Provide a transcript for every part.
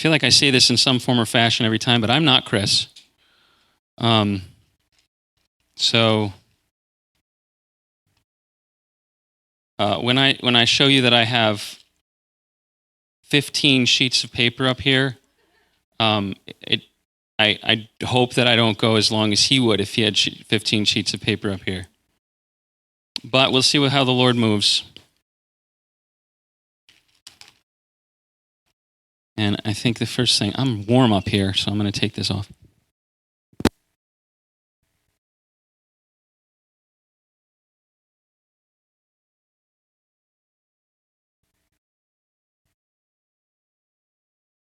feel like I say this in some form or fashion every time, but I'm not Chris. So when I show you that I have 15 sheets of paper up here, I hope that I don't go as long as he would if he had 15 sheets of paper up here. But we'll see how the Lord moves. And I think the first thing, I'm warm up here, so I'm going to take this off.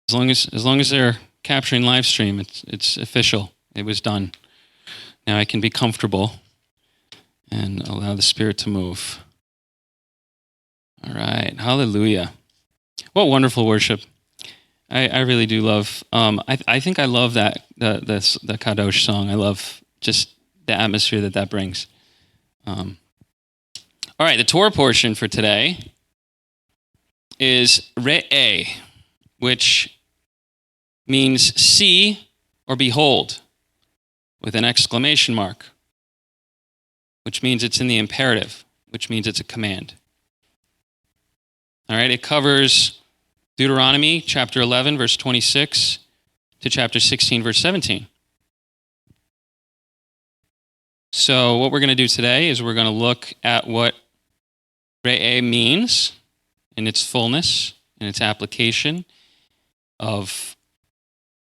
As long as they're capturing live stream, it's official. It was done. Now I can be comfortable and allow the Spirit to move. All right, hallelujah. What wonderful worship. I really do love, I think I love that, the Kadosh song. I love just the atmosphere that brings. All right, the Torah portion for today is Re'eh, which means see or behold, with an exclamation mark, which means it's in the imperative, which means it's a command. All right, it covers Deuteronomy chapter 11, verse 26 to chapter 16, verse 17. So what we're going to do today is we're going to look at what Re'eh means in its fullness, in its application of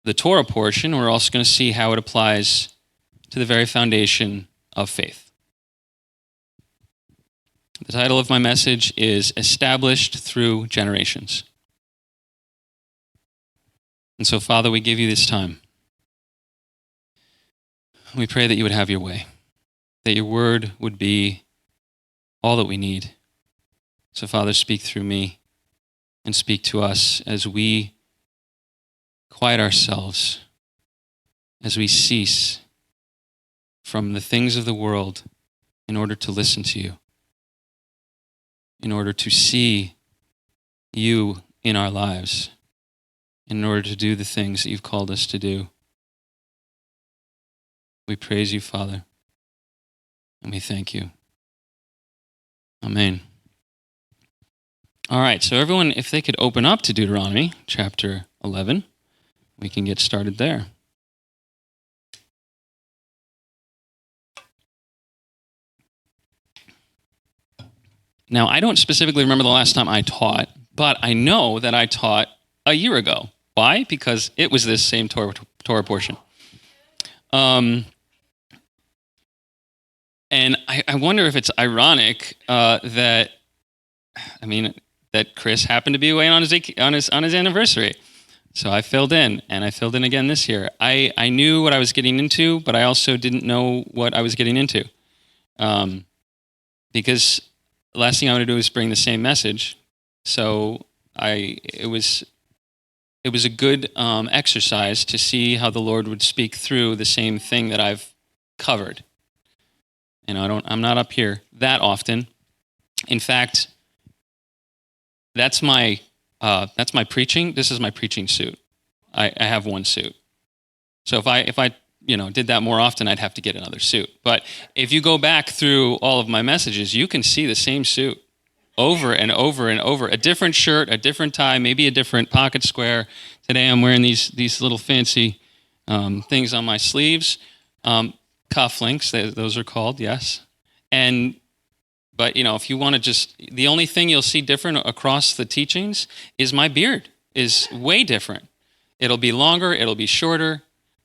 the Torah portion. We're also going to see how it applies to the very foundation of faith. The title of my message is Established Through Generations. And so, Father, we give you this time. We pray that you would have your way, that your word would be all that we need. So, Father, speak through me and speak to us as we quiet ourselves, as we cease from the things of the world in order to listen to you, in order to see you in our lives, in order to do the things that you've called us to do. We praise you, Father, and we thank you. Amen. All right, so everyone, if they could open up to Deuteronomy chapter 11, we can get started there. Now, I don't specifically remember the last time I taught, but I know that I taught a year ago. Why? Because it was this same Torah portion. And I wonder if it's ironic that Chris happened to be away on his anniversary. So I filled in, and I filled in again this year. I knew what I was getting into, but I also didn't know what I was getting into. Because the last thing I want to do is bring the same message. So it was a good exercise to see how the Lord would speak through the same thing that I've covered. You know, I'm not up here that often. In fact, that's my preaching. This is my preaching suit. I have one suit. So if I did that more often, I'd have to get another suit. But if you go back through all of my messages, you can see the same suit over and over and over. A different shirt, a different tie, maybe a different pocket square. Today I'm wearing these little fancy things on my sleeves. Cufflinks, those are called, yes. But if you want to the only thing you'll see different across the teachings is my beard is way different. It'll be longer, it'll be shorter.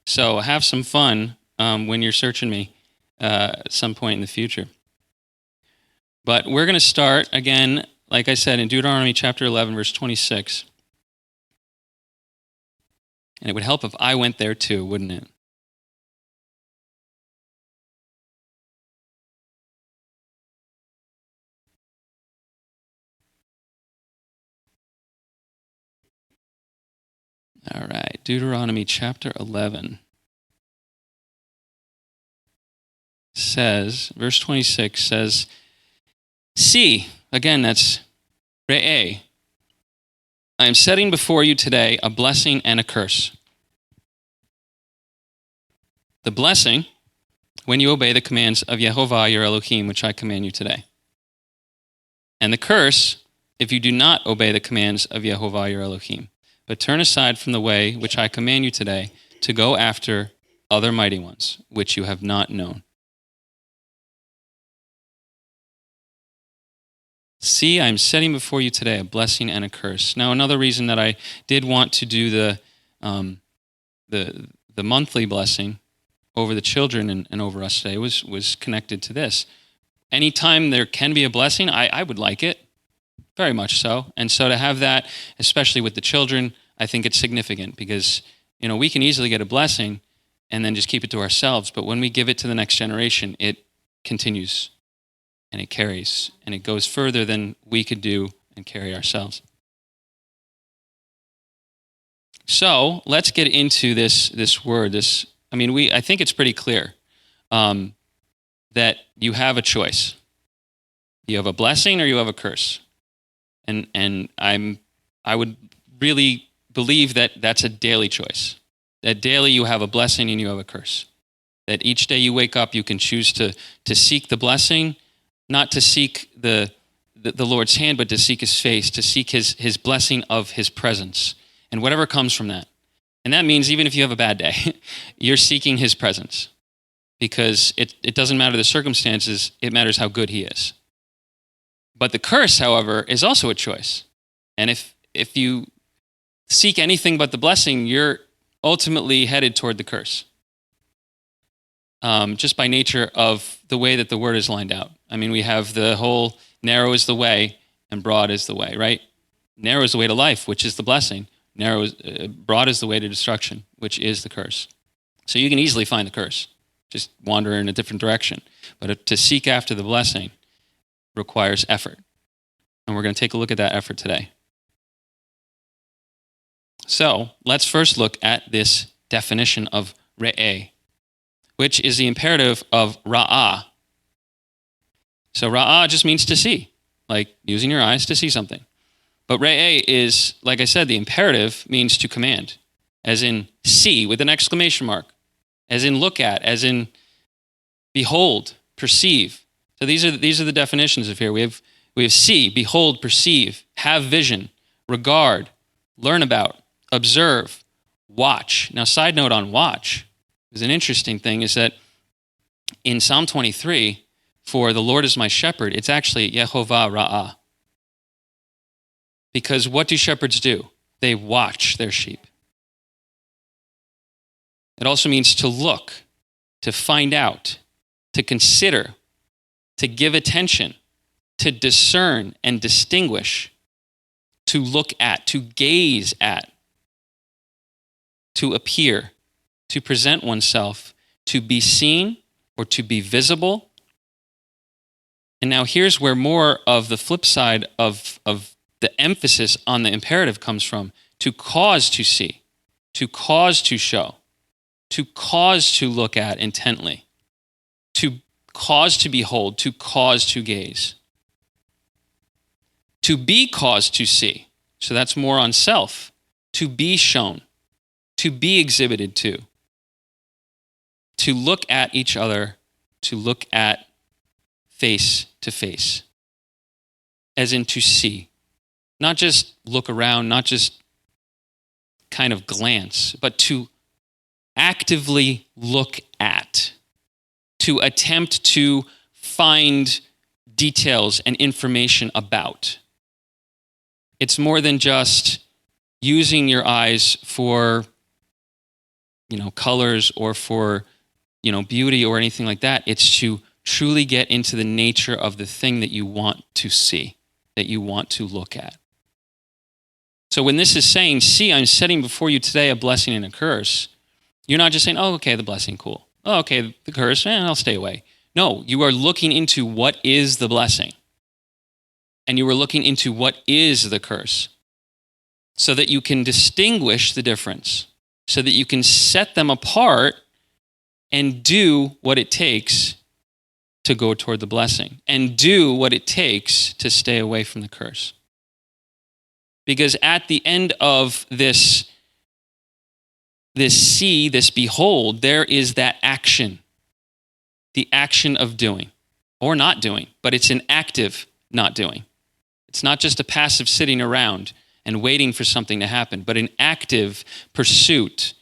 So have some fun when you're searching me at some point in the future. But we're going to start, again, like I said, in Deuteronomy chapter 11, verse 26. And it would help if I went there too, wouldn't it? All right, Deuteronomy chapter 11 says, verse 26 says, see, again, that's Re'eh, I am setting before you today a blessing and a curse. The blessing, when you obey the commands of Yehovah your Elohim, which I command you today. And the curse, if you do not obey the commands of Yehovah your Elohim, but turn aside from the way which I command you today to go after other mighty ones, which you have not known. See, I am setting before you today a blessing and a curse. Now, another reason that I did want to do the monthly blessing over the children and over us today was connected to this. Anytime there can be a blessing, I would like it, very much so. And so to have that, especially with the children, I think it's significant because, we can easily get a blessing and then just keep it to ourselves. But when we give it to the next generation, it continues and it carries and it goes further than we could do and carry ourselves. So let's get into this word. I think it's pretty clear that you have a choice. You have a blessing or you have a curse. And I would really believe that that's a daily choice. That daily you have a blessing and you have a curse. That each day you wake up, you can choose to seek the blessing, not to seek the Lord's hand, but to seek his face, to seek his blessing of his presence, and whatever comes from that. And that means even if you have a bad day, you're seeking his presence because it doesn't matter the circumstances, it matters how good he is. But the curse, however, is also a choice. And if you seek anything but the blessing, you're ultimately headed toward the curse. Just by nature of the way that the word is lined out. We have the whole narrow is the way and broad is the way, right? Narrow is the way to life, which is the blessing. Broad is the way to destruction, which is the curse. So you can easily find the curse, just wander in a different direction. But to seek after the blessing requires effort. And we're going to take a look at that effort today. So let's first look at this definition of re'eh, which is the imperative of ra'ah. So ra'ah just means to see, like using your eyes to see something. But re'eh is, like I said, the imperative means to command, as in see with an exclamation mark, as in look at, as in behold, perceive. So these are the definitions of here. We have see, behold, perceive, have vision, regard, learn about, observe, watch. Now, side note on watch is an interesting thing is that in Psalm 23, for the Lord is my shepherd, it's actually Yehovah Ra'ah. Because what do shepherds do? They watch their sheep. It also means to look, to find out, to consider, to give attention, to discern and distinguish, to look at, to gaze at, to appear, to present oneself, to be seen or to be visible. And now here's where more of the flip side of the emphasis on the imperative comes from: to cause to see, to cause to show, to cause to look at intently, to cause to behold, to cause to gaze, to be caused to see. So that's more on self, to be shown, to be exhibited to look at each other, to look at face to face, as in to see. Not just look around, not just kind of glance, but to actively look at, to attempt to find details and information about. It's more than just using your eyes for, colors or for, beauty or anything like that. It's to truly get into the nature of the thing that you want to see, that you want to look at. So when this is saying, see, I'm setting before you today a blessing and a curse, you're not just saying, oh, okay, the blessing, cool. Oh, okay, the curse, I'll stay away. No, you are looking into what is the blessing. And you are looking into what is the curse, so that you can distinguish the difference, so that you can set them apart and do what it takes to go toward the blessing and do what it takes to stay away from the curse. Because at the end of this see, this behold, there is that action, the action of doing or not doing, but it's an active not doing. It's not just a passive sitting around and waiting for something to happen, but an active pursuit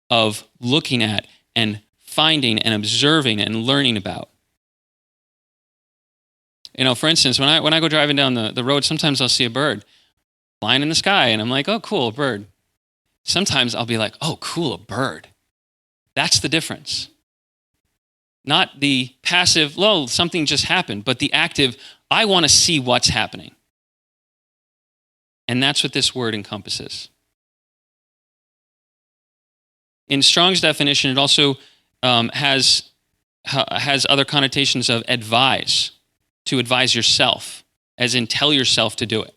of looking at and finding and observing and learning about. For instance, when I go driving down the road, sometimes I'll see a bird flying in the sky, and I'm like, oh, cool, a bird. Sometimes I'll be like, oh, cool, a bird. That's the difference. Not the passive, well, something just happened, but the active, I want to see what's happening. And that's what this word encompasses. In Strong's definition, it also has other connotations of advise, to advise yourself, as in tell yourself to do it,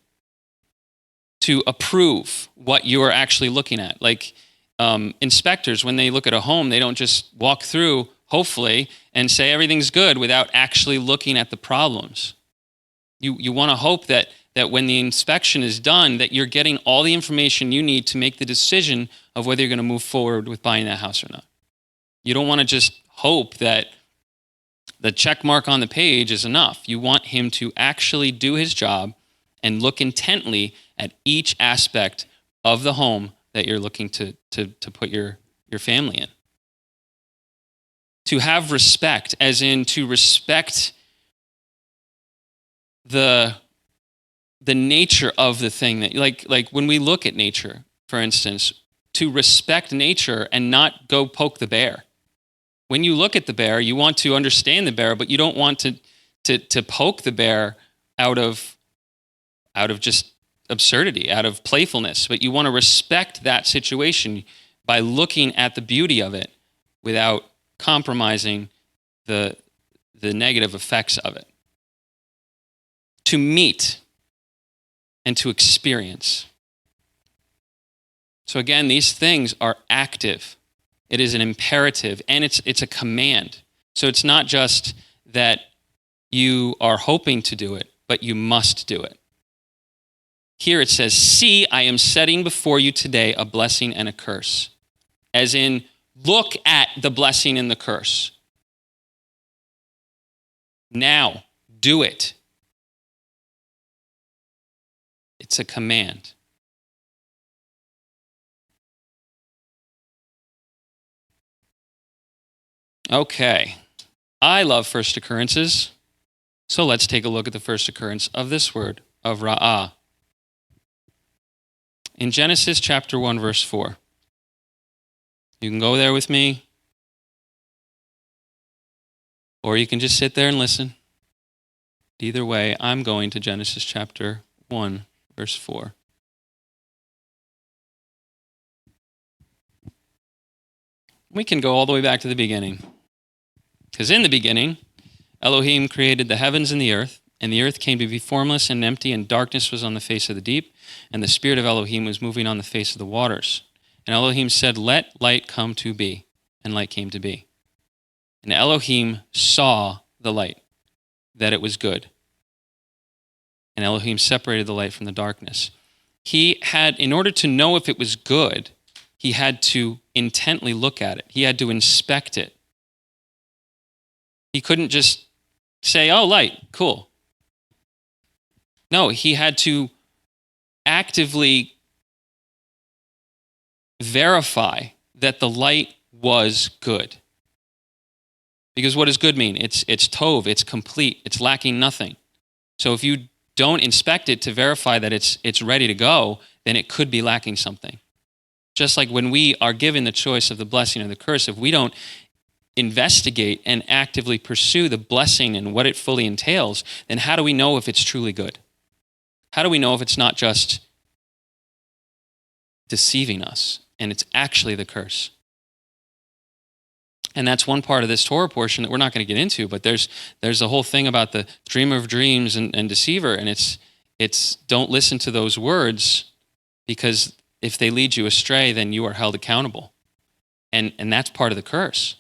to approve what you are actually looking at. Like inspectors, when they look at a home, they don't just walk through, hopefully, and say everything's good without actually looking at the problems. You want to hope that when the inspection is done, that you're getting all the information you need to make the decision of whether you're going to move forward with buying that house or not. You don't want to just hope that the check mark on the page is enough. You want him to actually do his job and look intently at each aspect of the home that you're looking to put your family in. To have respect, as in to respect the nature of the thing that, like when we look at nature, for instance, to respect nature and not go poke the bear. When you look at the bear, you want to understand the bear, but you don't want to poke the bear out of just absurdity, out of playfulness. But you want to respect that situation by looking at the beauty of it without compromising the negative effects of it. To meet and to experience. So again, these things are active. It is an imperative, and it's a command. So it's not just that you are hoping to do it, but you must do it. Here it says, see, I am setting before you today a blessing and a curse. As in, look at the blessing and the curse. Now, do it. It's a command. Okay, I love first occurrences, so let's take a look at the first occurrence of this word, of ra'ah. In Genesis chapter 1, verse 4. You can go there with me, or you can just sit there and listen. Either way, I'm going to Genesis chapter 1, verse 4. We can go all the way back to the beginning. Because in the beginning, Elohim created the heavens and the earth came to be formless and empty, and darkness was on the face of the deep, and the Spirit of Elohim was moving on the face of the waters. And Elohim said, let light come to be, and light came to be. And Elohim saw the light, that it was good. And Elohim separated the light from the darkness. He had, in order to know if it was good, he had to intently look at it. He had to inspect it. He couldn't just say, oh, light, cool. No, he had to actively verify that the light was good. Because what does good mean? It's tov, it's complete, it's lacking nothing. So if you don't inspect it to verify that it's ready to go, then it could be lacking something. Just like when we are given the choice of the blessing or the curse, if we don't investigate and actively pursue the blessing and what it fully entails, then how do we know if it's truly good? How do we know if it's not just deceiving us and it's actually the curse? And that's one part of this Torah portion that we're not going to get into, but there's a whole thing about the dreamer of dreams and deceiver, and it's don't listen to those words, because if they lead you astray, then you are held accountable. And that's part of the curse,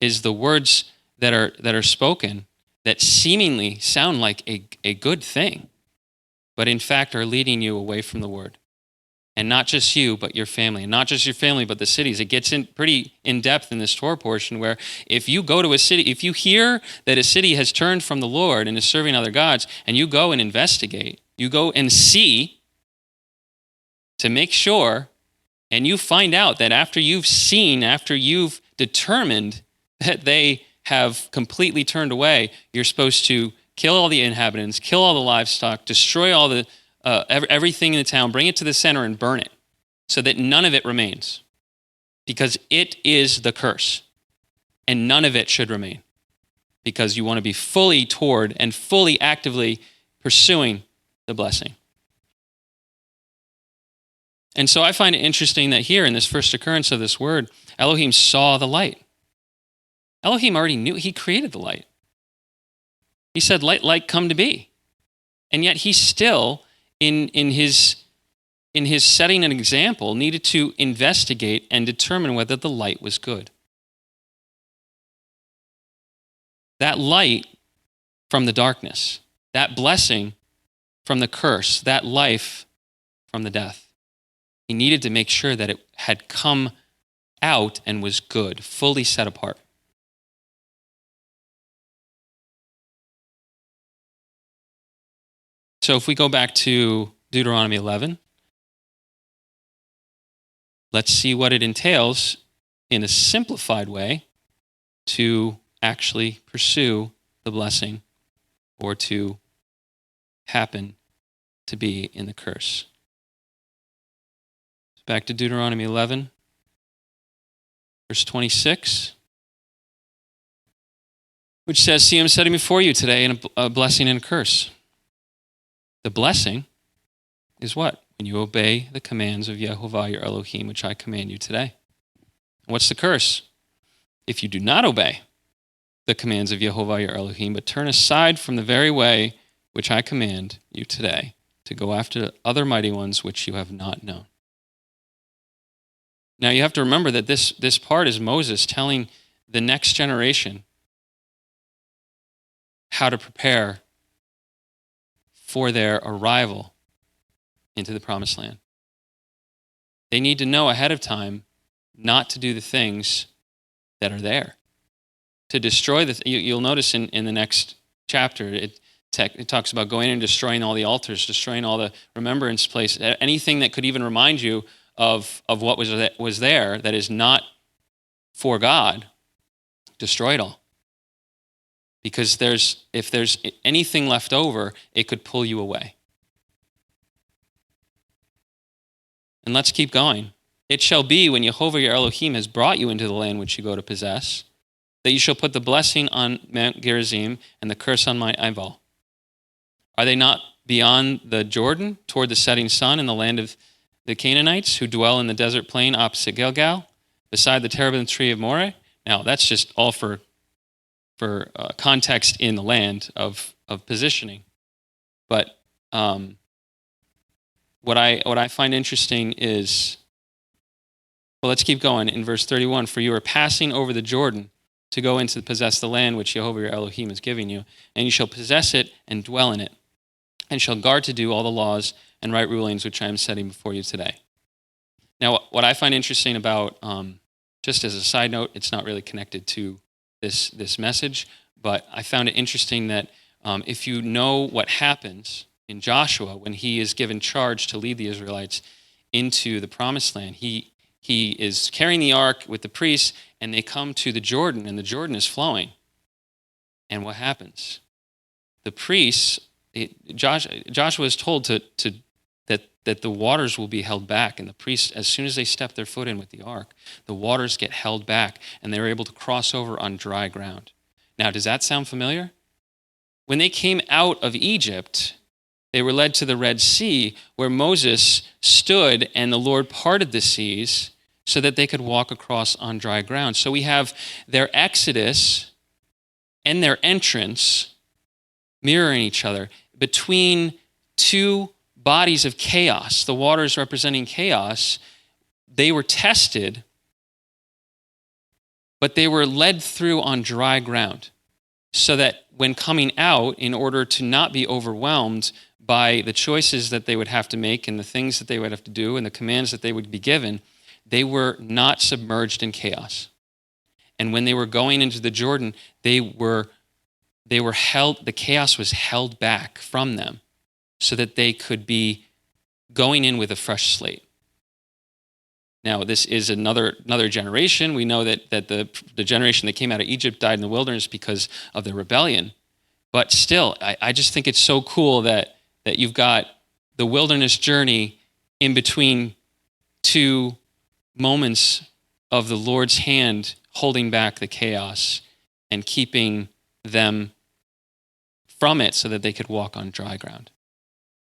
is the words that are spoken that seemingly sound like a good thing, but in fact are leading you away from the word And not just you, but your family. And not just your family, but the cities. It gets in pretty in depth in this Torah portion where if you go to a city, if you hear that a city has turned from the Lord and is serving other gods, and you go and investigate, you go and see to make sure, and you find out that after you've seen, after you've determined that they have completely turned away, you're supposed to kill all the inhabitants, kill all the livestock, destroy all the everything in the town, bring it to the center and burn it so that none of it remains, because it is the curse and none of it should remain, because you want to be fully toward and fully actively pursuing the blessing. And so I find it interesting that here in this first occurrence of this word, Elohim saw the light. Elohim already knew. He created the light. He said, "Let light come to be." And yet he still, in his setting an example, needed to investigate and determine whether the light was good. That light from the darkness, that blessing from the curse, that life from the death. He needed to make sure that it had come out and was good, fully set apart. So if we go back to Deuteronomy 11, let's see what it entails in a simplified way to actually pursue the blessing or to happen to be in the curse. Back to Deuteronomy 11, verse 26, which says, "See, I'm setting before you today a blessing and a curse. The blessing is what? When you obey the commands of Yehovah your Elohim, which I command you today. And what's the curse? If you do not obey the commands of Yehovah your Elohim, but turn aside from the very way which I command you today, to go after other mighty ones which you have not known." Now you have to remember that this part is Moses telling the next generation how to prepare for their arrival into the promised land. They need to know ahead of time not to do the things that are there. To destroy you'll notice in the next chapter, it talks about going and destroying all the altars, destroying all the remembrance places, anything that could even remind you of what was there that is not for God. Destroy it all. Because if there's anything left over, it could pull you away. And let's keep going. "It shall be when Yehovah your Elohim has brought you into the land which you go to possess, that you shall put the blessing on Mount Gerizim and the curse on Mount Ebal. Are they not beyond the Jordan, toward the setting sun, in the land of the Canaanites, who dwell in the desert plain opposite Gilgal, beside the terebinth tree of Moreh?" Now, that's just all for context in the land of positioning. But what I find interesting is, well, let's keep going in verse 31. "For you are passing over the Jordan to go into possess the land which Yehovah your Elohim is giving you, and you shall possess it and dwell in it, and shall guard to do all the laws and right rulings which I am setting before you today." Now, what I find interesting about, just as a side note, it's not really connected to this message, but I found it interesting that if you know what happens in Joshua when he is given charge to lead the Israelites into the promised land, he is carrying the ark with the priests, and they come to the Jordan, and the Jordan is flowing. And what happens? The priests, Joshua is told that the waters will be held back, and the priests, as soon as they step their foot in with the ark, the waters get held back, and they're able to cross over on dry ground. Now, does that sound familiar? When they came out of Egypt, they were led to the Red Sea, where Moses stood and the Lord parted the seas so that they could walk across on dry ground. So we have their exodus and their entrance mirroring each other between two bodies of chaos, the waters representing chaos. They were tested, but they were led through on dry ground, so that when coming out, in order to not be overwhelmed by the choices that they would have to make and the things that they would have to do and the commands that they would be given, they were not submerged in chaos. And when they were going into the Jordan, they were held, the chaos was held back from them so that they could be going in with a fresh slate. Now, this is another generation. We know that the generation that came out of Egypt died in the wilderness because of their rebellion. But still, I just think it's so cool that you've got the wilderness journey in between two moments of the Lord's hand holding back the chaos and keeping them from it so that they could walk on dry ground.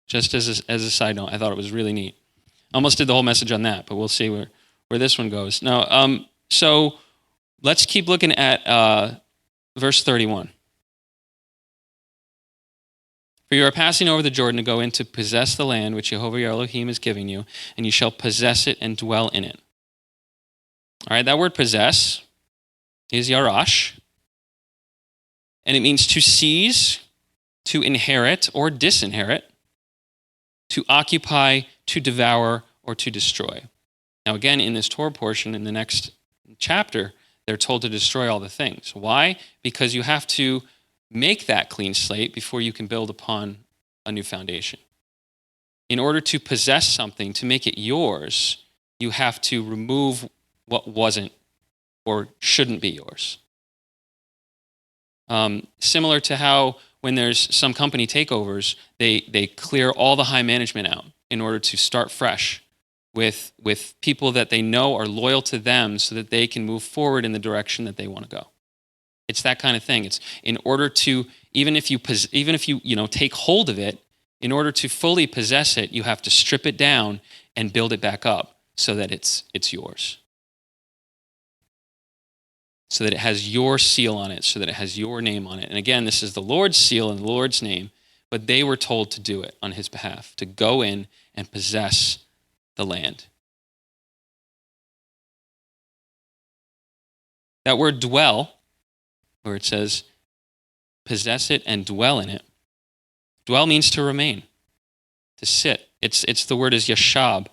Just as a side note, I thought it was really neat. Almost did the whole message on that, but we'll see where this one goes. Now, so let's keep looking at verse 31. For you are passing over the Jordan to go in to possess the land which Jehovah your Elohim is giving you, and you shall possess it and dwell in it. All right, that word possess is yarash, and it means to seize, to inherit or disinherit, to occupy, to devour, or to destroy. Now again, in this Torah portion, in the next chapter, they're told to destroy all the things. Why? Because you have to make that clean slate before you can build upon a new foundation. In order to possess something, to make it yours, you have to remove what wasn't or shouldn't be yours. Similar to how when there's some company takeovers, they clear all the high management out in order to start fresh with people that they know are loyal to them so that they can move forward in the direction that they want to go. It's that kind of thing. It's in order to, even if you take hold of it, in order to fully possess it, you have to strip it down and build it back up so that it's yours. So that it has your seal on it, so that it has your name on it. And again, this is the Lord's seal and the Lord's name, but they were told to do it on his behalf, to go in and possess the land. That word dwell, where it says possess it and dwell in it. Dwell means to remain, to sit. It's the word is yashab.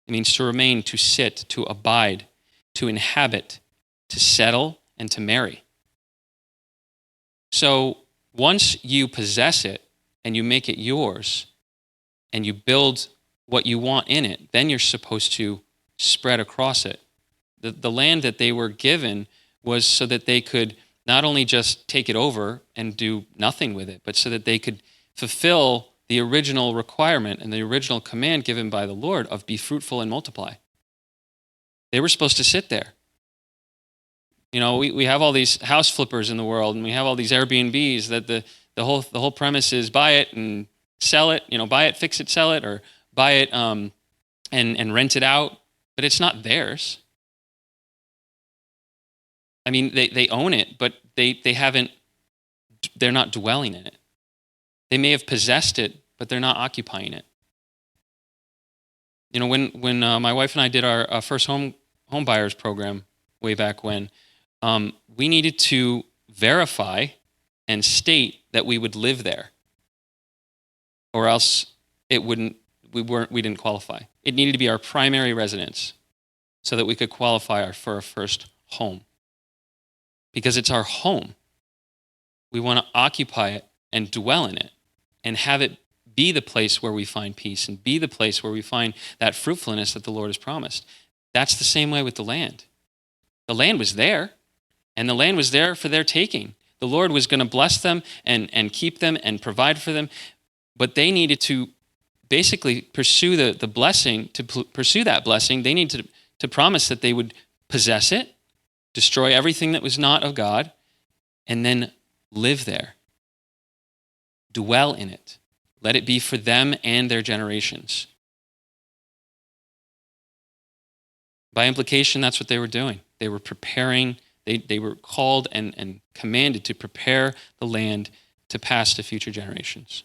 It means to remain, to sit, to abide, to inhabit, to settle, and to marry. So once you possess it and you make it yours and you build what you want in it, then you're supposed to spread across it. The land that they were given was so that they could not only just take it over and do nothing with it, but so that they could fulfill the original requirement and the original command given by the Lord of be fruitful and multiply. They were supposed to sit there. You know, we have all these house flippers in the world, and we have all these Airbnbs that the whole premise is buy it and sell it, buy it, fix it, sell it, or buy it and rent it out, but it's not theirs. I mean, they own it, but they're not dwelling in it. They may have possessed it, but they're not occupying it. When my wife and I did our first home buyers program way back when, we needed to verify and state that we would live there, or else we didn't qualify. It needed to be our primary residence so that we could qualify for our first home. Because it's our home. We want to occupy it and dwell in it and have it be the place where we find peace and be the place where we find that fruitfulness that the Lord has promised. That's the same way with the land. The land was there, and the land was there for their taking. The Lord was going to bless them and keep them and provide for them, but they needed to basically pursue the blessing. To pursue that blessing, they needed to promise that they would possess it, destroy everything that was not of God, and then live there. Dwell in it. Let it be for them and their generations. By implication, that's what they were doing. They were preparing, they were called and commanded to prepare the land to pass to future generations.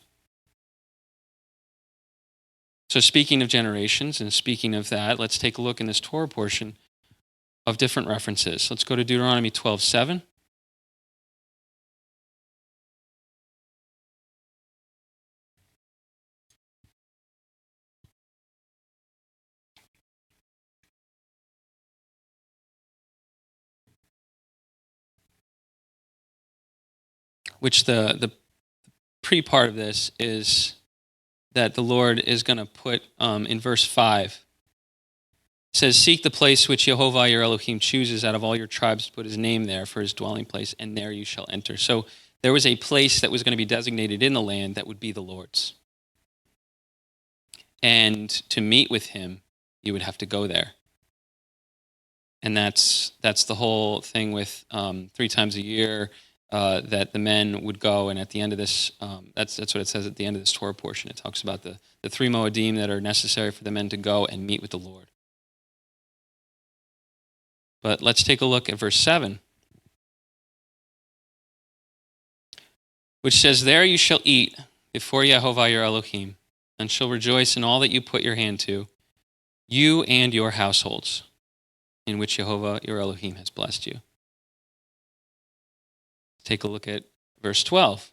So speaking of generations and speaking of that, let's take a look in this Torah portion of different references. Let's go to Deuteronomy 12:7. which the pre-part of this is that the Lord is going to put in verse 5. It says, seek the place which Yehovah your Elohim chooses out of all your tribes to put his name there for his dwelling place, and there you shall enter. So there was a place that was going to be designated in the land that would be the Lord's. And to meet with him, you would have to go there. And that's the whole thing with 3 times a year that the men would go. And at the end of this, that's what it says at the end of this Torah portion. It talks about the 3 Moedim that are necessary for the men to go and meet with the Lord. But let's take a look at verse 7, which says, there you shall eat before Yehovah your Elohim, and shall rejoice in all that you put your hand to, you and your households, in which Yehovah your Elohim has blessed you. Take a look at verse 12.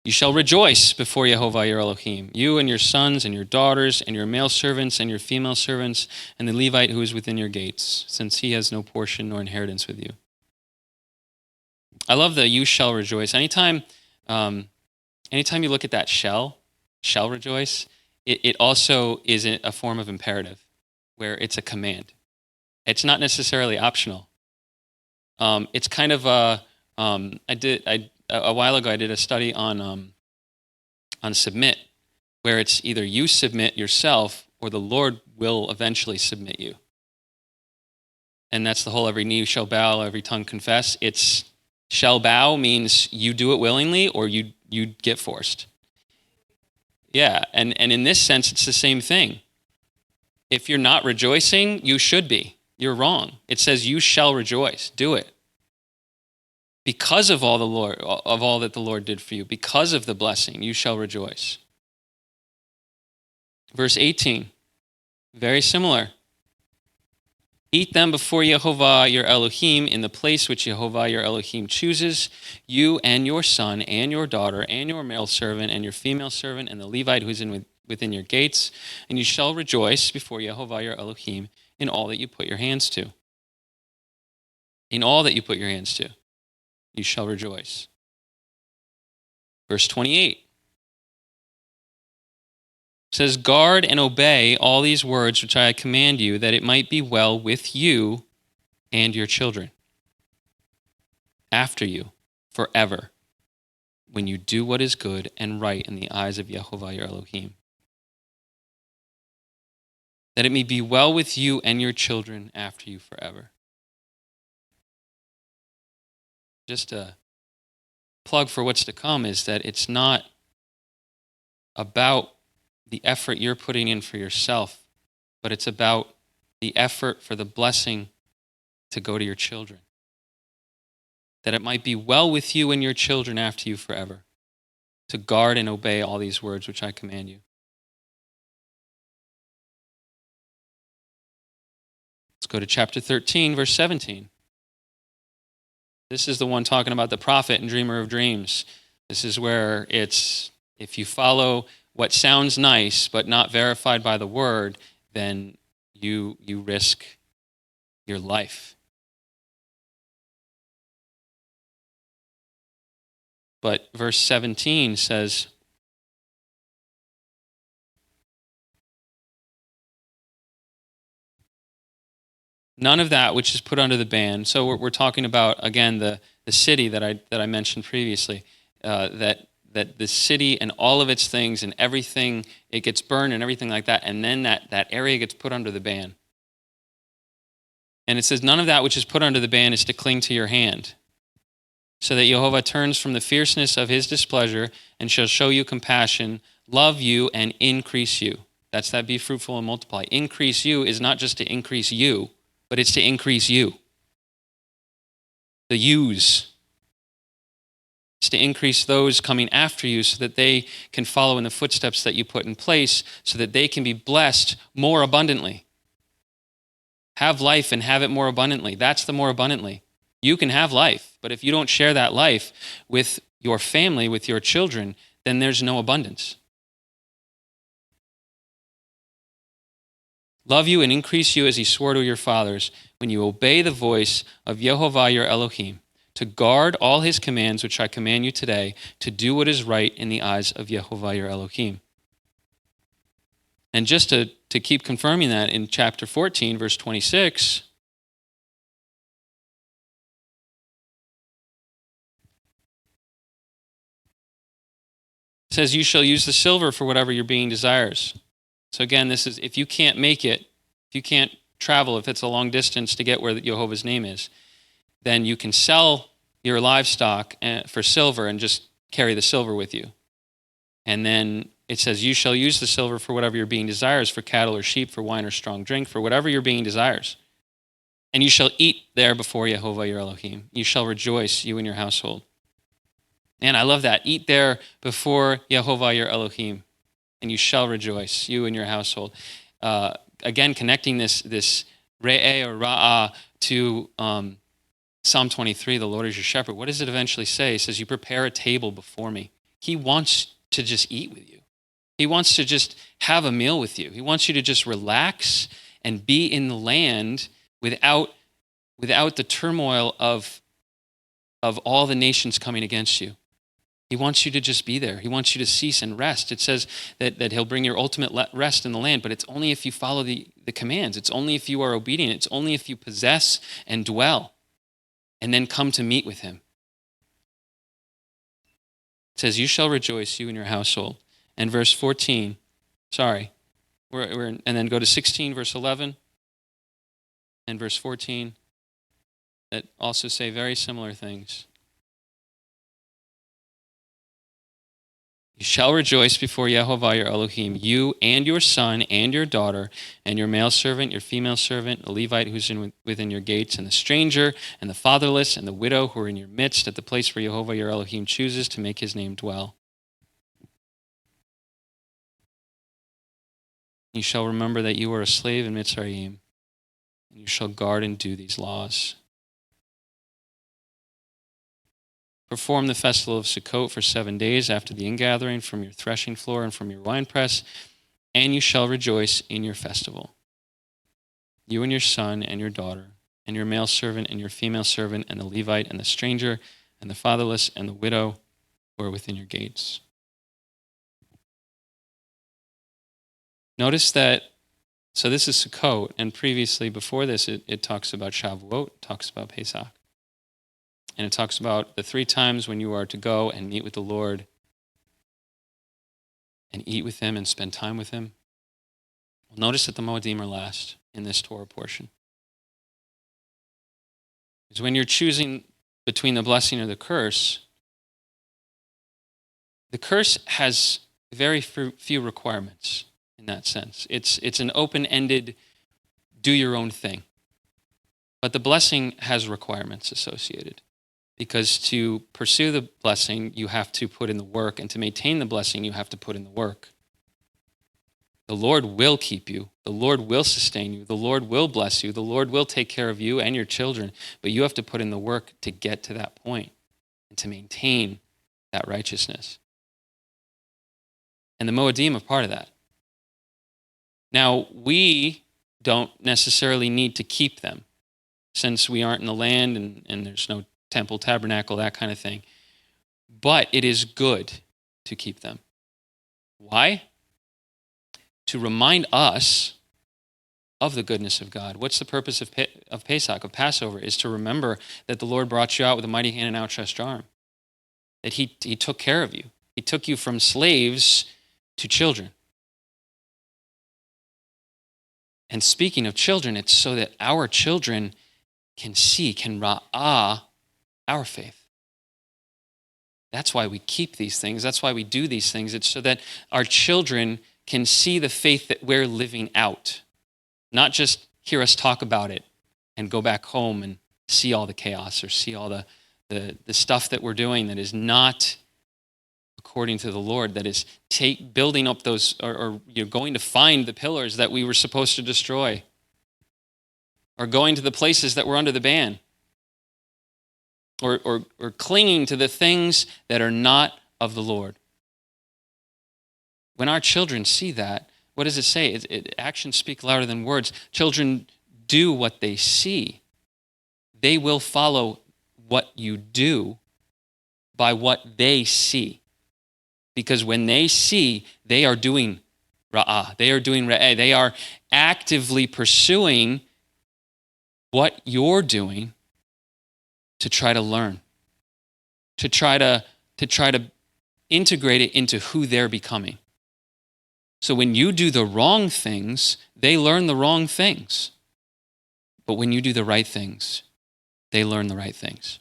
You shall rejoice before Yehovah your Elohim, you and your sons and your daughters and your male servants and your female servants and the Levite who is within your gates, since he has no portion nor inheritance with you. I love the you shall rejoice. Anytime you look at that shall rejoice, it also is a form of imperative, where it's a command. It's not necessarily optional. It's kind of a while ago I did a study on submit, where it's either you submit yourself or the Lord will eventually submit you. And that's the whole every knee shall bow, every tongue confess. It's shall bow means you do it willingly or you get forced. Yeah, and in this sense, it's the same thing. If you're not rejoicing, you should be. You're wrong. It says you shall rejoice. Do it. Because of all that the Lord did for you, because of the blessing, you shall rejoice. Verse 18, very similar. Eat them before Yehovah your Elohim in the place which Yehovah your Elohim chooses, you and your son and your daughter and your male servant and your female servant and the Levite who is within your gates, and you shall rejoice before Yehovah your Elohim in all that you put your hands to. In all that you put your hands to, you shall rejoice. Verse 28 says, guard and obey all these words which I command you, that it might be well with you and your children after you forever, when you do what is good and right in the eyes of Yehovah your Elohim. That it may be well with you and your children after you forever. Just a plug for what's to come is that it's not about the effort you're putting in for yourself, but it's about the effort for the blessing to go to your children. That it might be well with you and your children after you forever, to guard and obey all these words which I command you. Let's go to chapter 13, verse 17. This is the one talking about the prophet and dreamer of dreams. This is where it's, if you follow what sounds nice but not verified by the word, then you risk your life. But verse 17 says, none of that which is put under the ban. So we're talking about, again, the city that I mentioned previously, that the city and all of its things and everything, it gets burned and everything like that, and then that area gets put under the ban. And it says, none of that which is put under the ban is to cling to your hand, so that Yehovah turns from the fierceness of his displeasure and shall show you compassion, love you, and increase you. That's that be fruitful and multiply. Increase you is not just to increase you, but it's to increase you. The yous. It's to increase those coming after you so that they can follow in the footsteps that you put in place so that they can be blessed more abundantly. Have life and have it more abundantly. That's the more abundantly. You can have life, but if you don't share that life with your family, with your children, then there's no abundance. Love you and increase you as he swore to your fathers when you obey the voice of Yehovah your Elohim, to guard all his commands, which I command you today, to do what is right in the eyes of Yehovah your Elohim. And just to keep confirming that, in chapter 14, verse 26, it says, you shall use the silver for whatever your being desires. So again, this is, if you can't make it, if you can't travel, if it's a long distance to get where Jehovah's name is, then you can sell your livestock for silver and just carry the silver with you. And then it says, you shall use the silver for whatever your being desires, for cattle or sheep, for wine or strong drink, for whatever your being desires. And you shall eat there before Yehovah your Elohim. You shall rejoice, you and your household. And I love that. Eat there before Yehovah your Elohim, and you shall rejoice, you and your household. Again, connecting this re'eh or ra'ah to Psalm 23, the Lord is your shepherd. What does it eventually say? It says, you prepare a table before me. He wants to just eat with you. He wants to just have a meal with you. He wants you to just relax and be in the land without the turmoil of all the nations coming against you. He wants you to just be there. He wants you to cease and rest. It says that he'll bring your ultimate rest in the land, but it's only if you follow the commands. It's only if you are obedient. It's only if you possess and dwell and then come to meet with him. It says, you shall rejoice, you and your household. And verse 14, and then go to 16, verse 11, and verse 14, that also say very similar things. You shall rejoice before Yehovah your Elohim, you and your son and your daughter, and your male servant, your female servant, the Levite who's within your gates, and the stranger, and the fatherless, and the widow who are in your midst, at the place where Yehovah your Elohim chooses to make his name dwell. You shall remember that you were a slave in Mitzrayim, and you shall guard and do these laws. Perform the festival of Sukkot for 7 days after the ingathering from your threshing floor and from your winepress, and you shall rejoice in your festival. You and your son and your daughter, and your male servant and your female servant, and the Levite and the stranger, and the fatherless and the widow who are within your gates. Notice that, so this is Sukkot, and previously before this it talks about Shavuot, it talks about Pesach. And it talks about the 3 times when you are to go and meet with the Lord and eat with him and spend time with him. Well, notice that the Moedim are last in this Torah portion. Because when you're choosing between the blessing or the curse has very few requirements in that sense. It's an open-ended, do your own thing. But the blessing has requirements associated. Because to pursue the blessing, you have to put in the work, and to maintain the blessing, you have to put in the work. The Lord will keep you. The Lord will sustain you. The Lord will bless you. The Lord will take care of you and your children, but you have to put in the work to get to that point and to maintain that righteousness. And the Moedim are part of that. Now, we don't necessarily need to keep them, since we aren't in the land and there's no temple, tabernacle, that kind of thing. But it is good to keep them. Why? To remind us of the goodness of God. What's the purpose of Pesach, of Passover? Is to remember that the Lord brought you out with a mighty hand and outstretched arm. That he took care of you. He took you from slaves to children. And speaking of children, it's so that our children can ra'ah our faith. That's why we keep these things. That's why we do these things. It's so that our children can see the faith that we're living out. Not just hear us talk about it and go back home and see all the chaos or see all the stuff that we're doing that is not according to the Lord, that is building up those, or you're going to find the pillars that we were supposed to destroy, or going to the places that were under the ban, or clinging to the things that are not of the Lord. When our children see that, what does it say? Actions speak louder than words. Children do what they see. They will follow what you do by what they see. Because when they see, they are doing ra'ah, they are doing re'eh, they are actively pursuing what you're doing to try to learn, to try to integrate it into who they're becoming. So when you do the wrong things, they learn the wrong things. But when you do the right things, they learn the right things.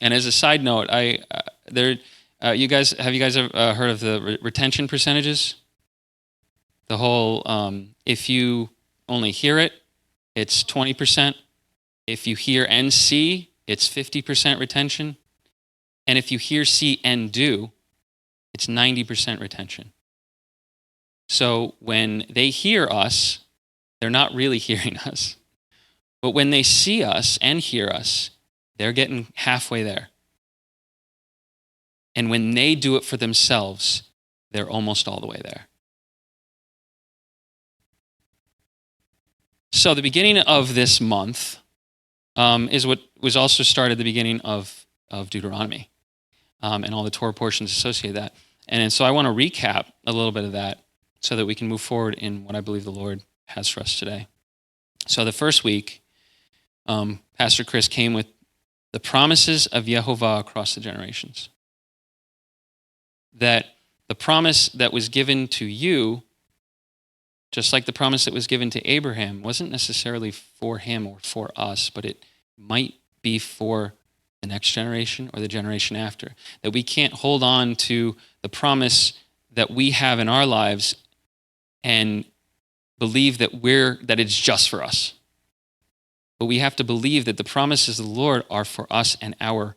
And as a side note, have you guys ever heard of the retention percentages? The whole, if you only hear it, it's 20%. If you hear and see, it's 50% retention. And if you hear, see, and do, it's 90% retention. So when they hear us, they're not really hearing us. But when they see us and hear us, they're getting halfway there. And when they do it for themselves, they're almost all the way there. So the beginning of this month is what was also started at the beginning of Deuteronomy and all the Torah portions associated with that. And so I want to recap a little bit of that so that we can move forward in what I believe the Lord has for us today. So the first week, Pastor Chris came with the promises of Yehovah across the generations. That the promise that was given to you, just like the promise that was given to Abraham, wasn't necessarily for him or for us, but it might be for the next generation or the generation after. That we can't hold on to the promise that we have in our lives and believe that it's just for us. But we have to believe that the promises of the Lord are for us and our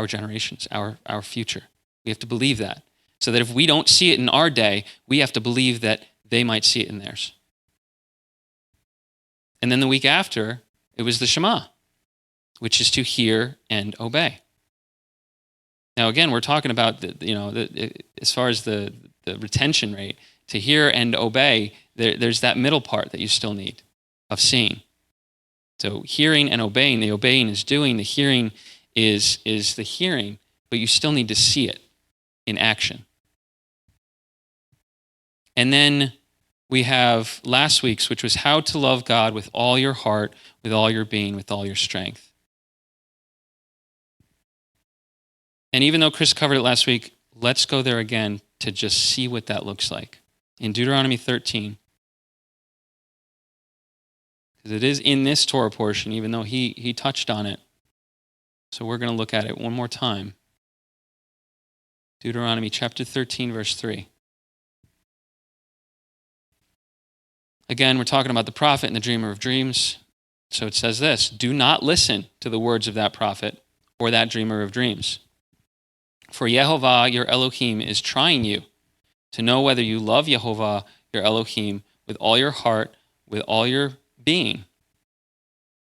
generations, our future. We have to believe that. So that if we don't see it in our day, we have to believe that they might see it in theirs. And then the week after, it was the Shema, which is to hear and obey. Now, again, we're talking about as far as the retention rate, to hear and obey, there's that middle part that you still need of seeing. So hearing and obeying, the obeying is doing, the hearing is the hearing, but you still need to see it in action. And then we have last week's, which was how to love God with all your heart, with all your being, with all your strength. And even though Chris covered it last week, let's go there again to just see what that looks like. In Deuteronomy 13, because it is in this Torah portion, even though he touched on it. So we're going to look at it one more time. Deuteronomy chapter 13, verse 3. Again, we're talking about the prophet and the dreamer of dreams. So it says this: do not listen to the words of that prophet or that dreamer of dreams. For Yehovah, your Elohim, is trying you to know whether you love Yehovah, your Elohim, with all your heart, with all your being.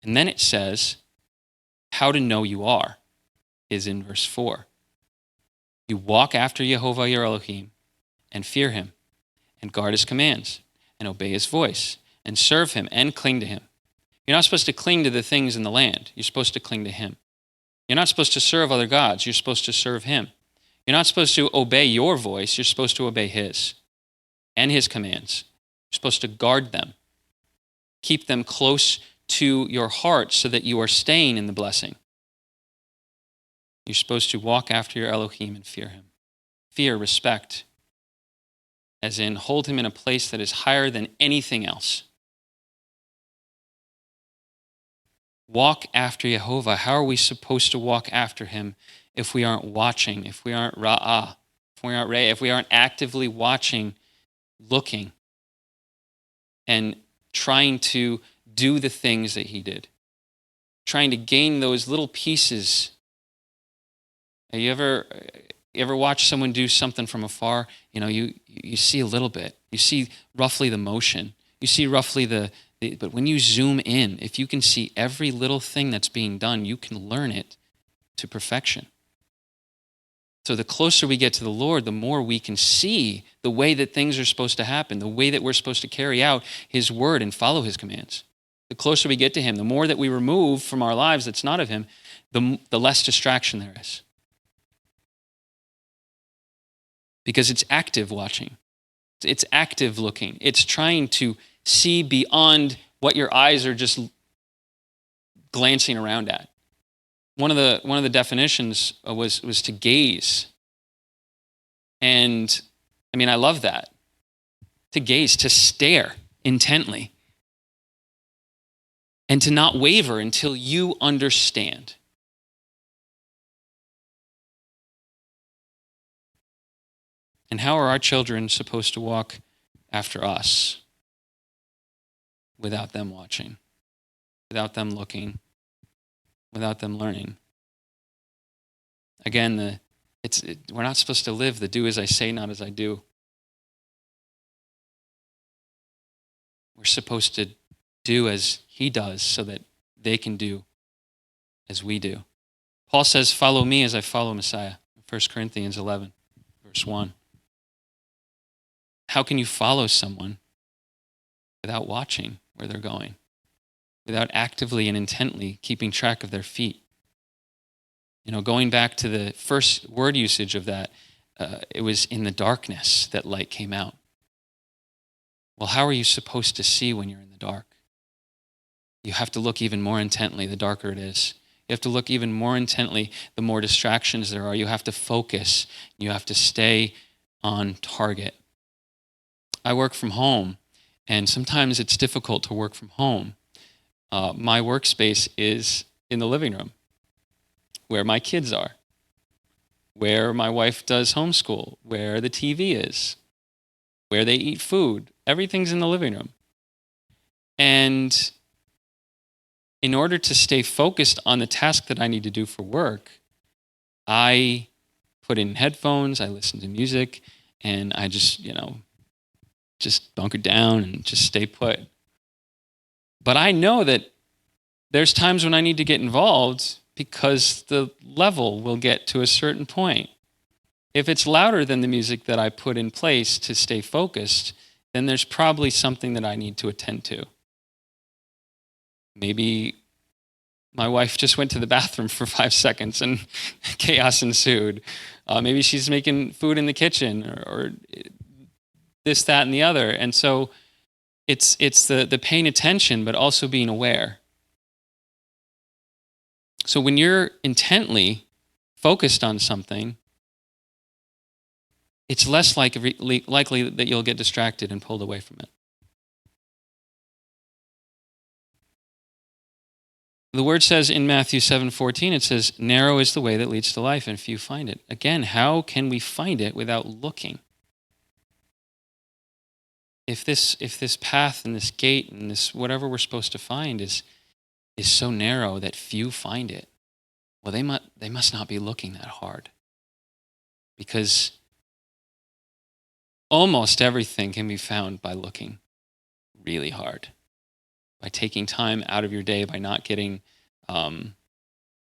And then it says, how to know you are, is in verse 4. You walk after Yehovah, your Elohim, and fear him, and guard his commands, and obey his voice, and serve him, and cling to him. You're not supposed to cling to the things in the land. You're supposed to cling to him. You're not supposed to serve other gods. You're supposed to serve him. You're not supposed to obey your voice. You're supposed to obey his and his commands. You're supposed to guard them. Keep them close to your heart so that you are staying in the blessing. You're supposed to walk after your Elohim and fear him. Fear, respect, as in hold him in a place that is higher than anything else. Walk after Yehovah. How are we supposed to walk after him if we aren't watching, if we aren't ra'ah, if we aren't re'eh, if we aren't actively watching, looking, and trying to do the things that he did, trying to gain those little pieces. You ever watch someone do something from afar? You see a little bit. You see roughly the motion. You see roughly but when you zoom in, if you can see every little thing that's being done, you can learn it to perfection. So the closer we get to the Lord, the more we can see the way that things are supposed to happen, the way that we're supposed to carry out his word and follow his commands. The closer we get to him, the more that we remove from our lives that's not of him, the less distraction there is. Because it's active watching. It's active looking. It's trying to see beyond what your eyes are just glancing around at. One of the definitions was to gaze. And I mean, I love that. To gaze, to stare intently. And to not waver until you understand. And how are our children supposed to walk after us without them watching, without them looking, without them learning? Again, we're not supposed to live the do as I say, not as I do. We're supposed to do as he does so that they can do as we do. Paul says, follow me as I follow Messiah. 1 Corinthians 11, verse 1. How can you follow someone without watching where they're going, without actively and intently keeping track of their feet? Going back to the first word usage of that, it was in the darkness that light came out. Well, how are you supposed to see when you're in the dark? You have to look even more intently the darker it is. You have to look even more intently the more distractions there are. You have to focus. You have to stay on target. I work from home, and sometimes it's difficult to work from home. My workspace is in the living room, where my kids are, where my wife does homeschool, where the TV is, where they eat food. Everything's in the living room. And in order to stay focused on the task that I need to do for work, I put in headphones, I listen to music, and I just bunker down and just stay put. But I know that there's times when I need to get involved because the level will get to a certain point. If it's louder than the music that I put in place to stay focused, then there's probably something that I need to attend to. Maybe my wife just went to the bathroom for 5 seconds and chaos ensued. Maybe she's making food in the kitchen or this, that, and the other. And so it's the paying attention, but also being aware. So when you're intently focused on something, it's less likely that you'll get distracted and pulled away from it. The word says in Matthew 7:14, it says, narrow is the way that leads to life, and few find it. Again, how can we find it without looking? If this path and this gate and this whatever we're supposed to find is so narrow that few find it, well, they must not be looking that hard. Because almost everything can be found by looking really hard, by taking time out of your day, by not getting,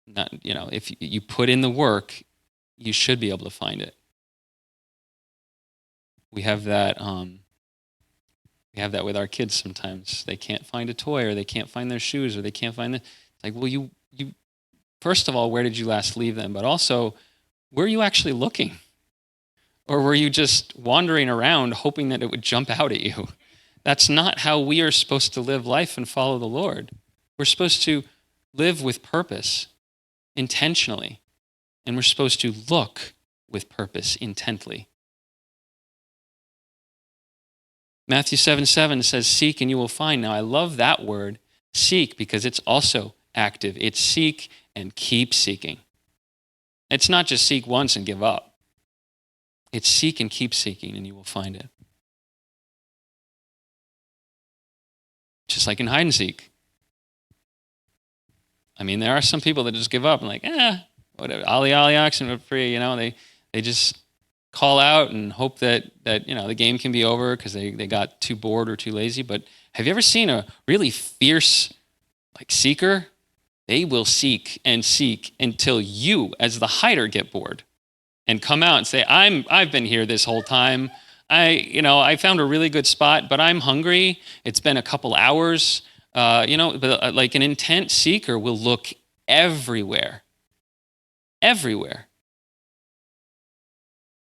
if you put in the work, you should be able to find it. We have that. We have that with our kids sometimes. They can't find a toy, or they can't find their shoes, or they can't find it's like, well, you first of all, where did you last leave them? But also, were you actually looking? Or were you just wandering around hoping that it would jump out at you? That's not how we are supposed to live life and follow the Lord. We're supposed to live with purpose, intentionally. And we're supposed to look with purpose, intently. Matthew 7:7 says, seek and you will find. Now, I love that word, seek, because it's also active. It's seek and keep seeking. It's not just seek once and give up. It's seek and keep seeking, and you will find it. Just like in hide and seek. I mean, there are some people that just give up and whatever. Ali oxen are free, they just call out and hope that the game can be over because they got too bored or too lazy. But have you ever seen a really fierce seeker? They will seek and seek until you, as the hider, get bored. and come out and say, I've been here this whole time. I found a really good spot, but I'm hungry. It's been a couple hours. But like an intent seeker will look everywhere. Everywhere.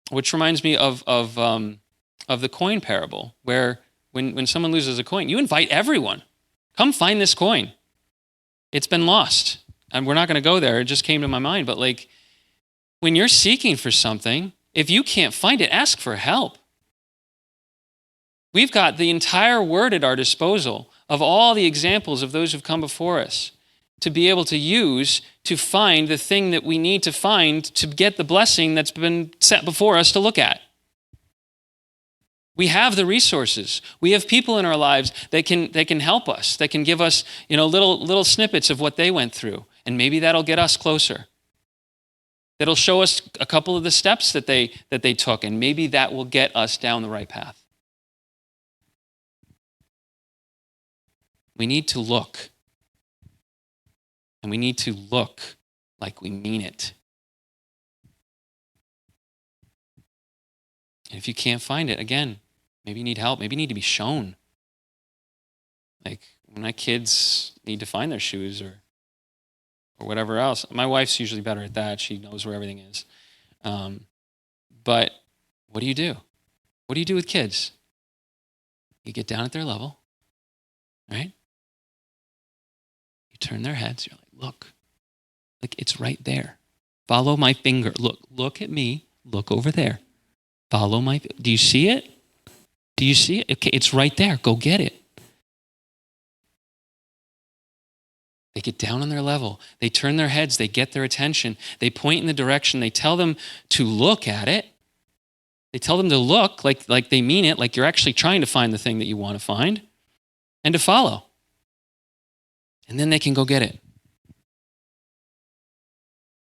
Which reminds me of the coin parable, where when someone loses a coin, you invite everyone. Come find this coin. It's been lost. And we're not going to go there. It just came to my mind. But like, when you're seeking for something, if you can't find it, ask for help. We've got the entire Word at our disposal of all the examples of those who've come before us to be able to use to find the thing that we need to find to get the blessing that's been set before us to look at. We have the resources. We have people in our lives that can help us, that can give us, little snippets of what they went through. And maybe that'll get us closer. That'll show us a couple of the steps that they took, and maybe that will get us down the right path. We need to look. And we need to look like we mean it. And if you can't find it, again, maybe you need help. Maybe you need to be shown. Like when my kids need to find their shoes or whatever else. My wife's usually better at that. She knows where everything is. But what do you do? What do you do with kids? You get down at their level, right? You turn their heads. You're like, look, it's right there. Follow my finger. Look at me. Look over there. Follow my. Do you see it? Do you see it? Okay, it's right there. Go get it. They get down on their level. They turn their heads. They get their attention. They point in the direction. They tell them to look at it. They tell them to look like they mean it, like you're actually trying to find the thing that you want to find, and to follow. And then they can go get it.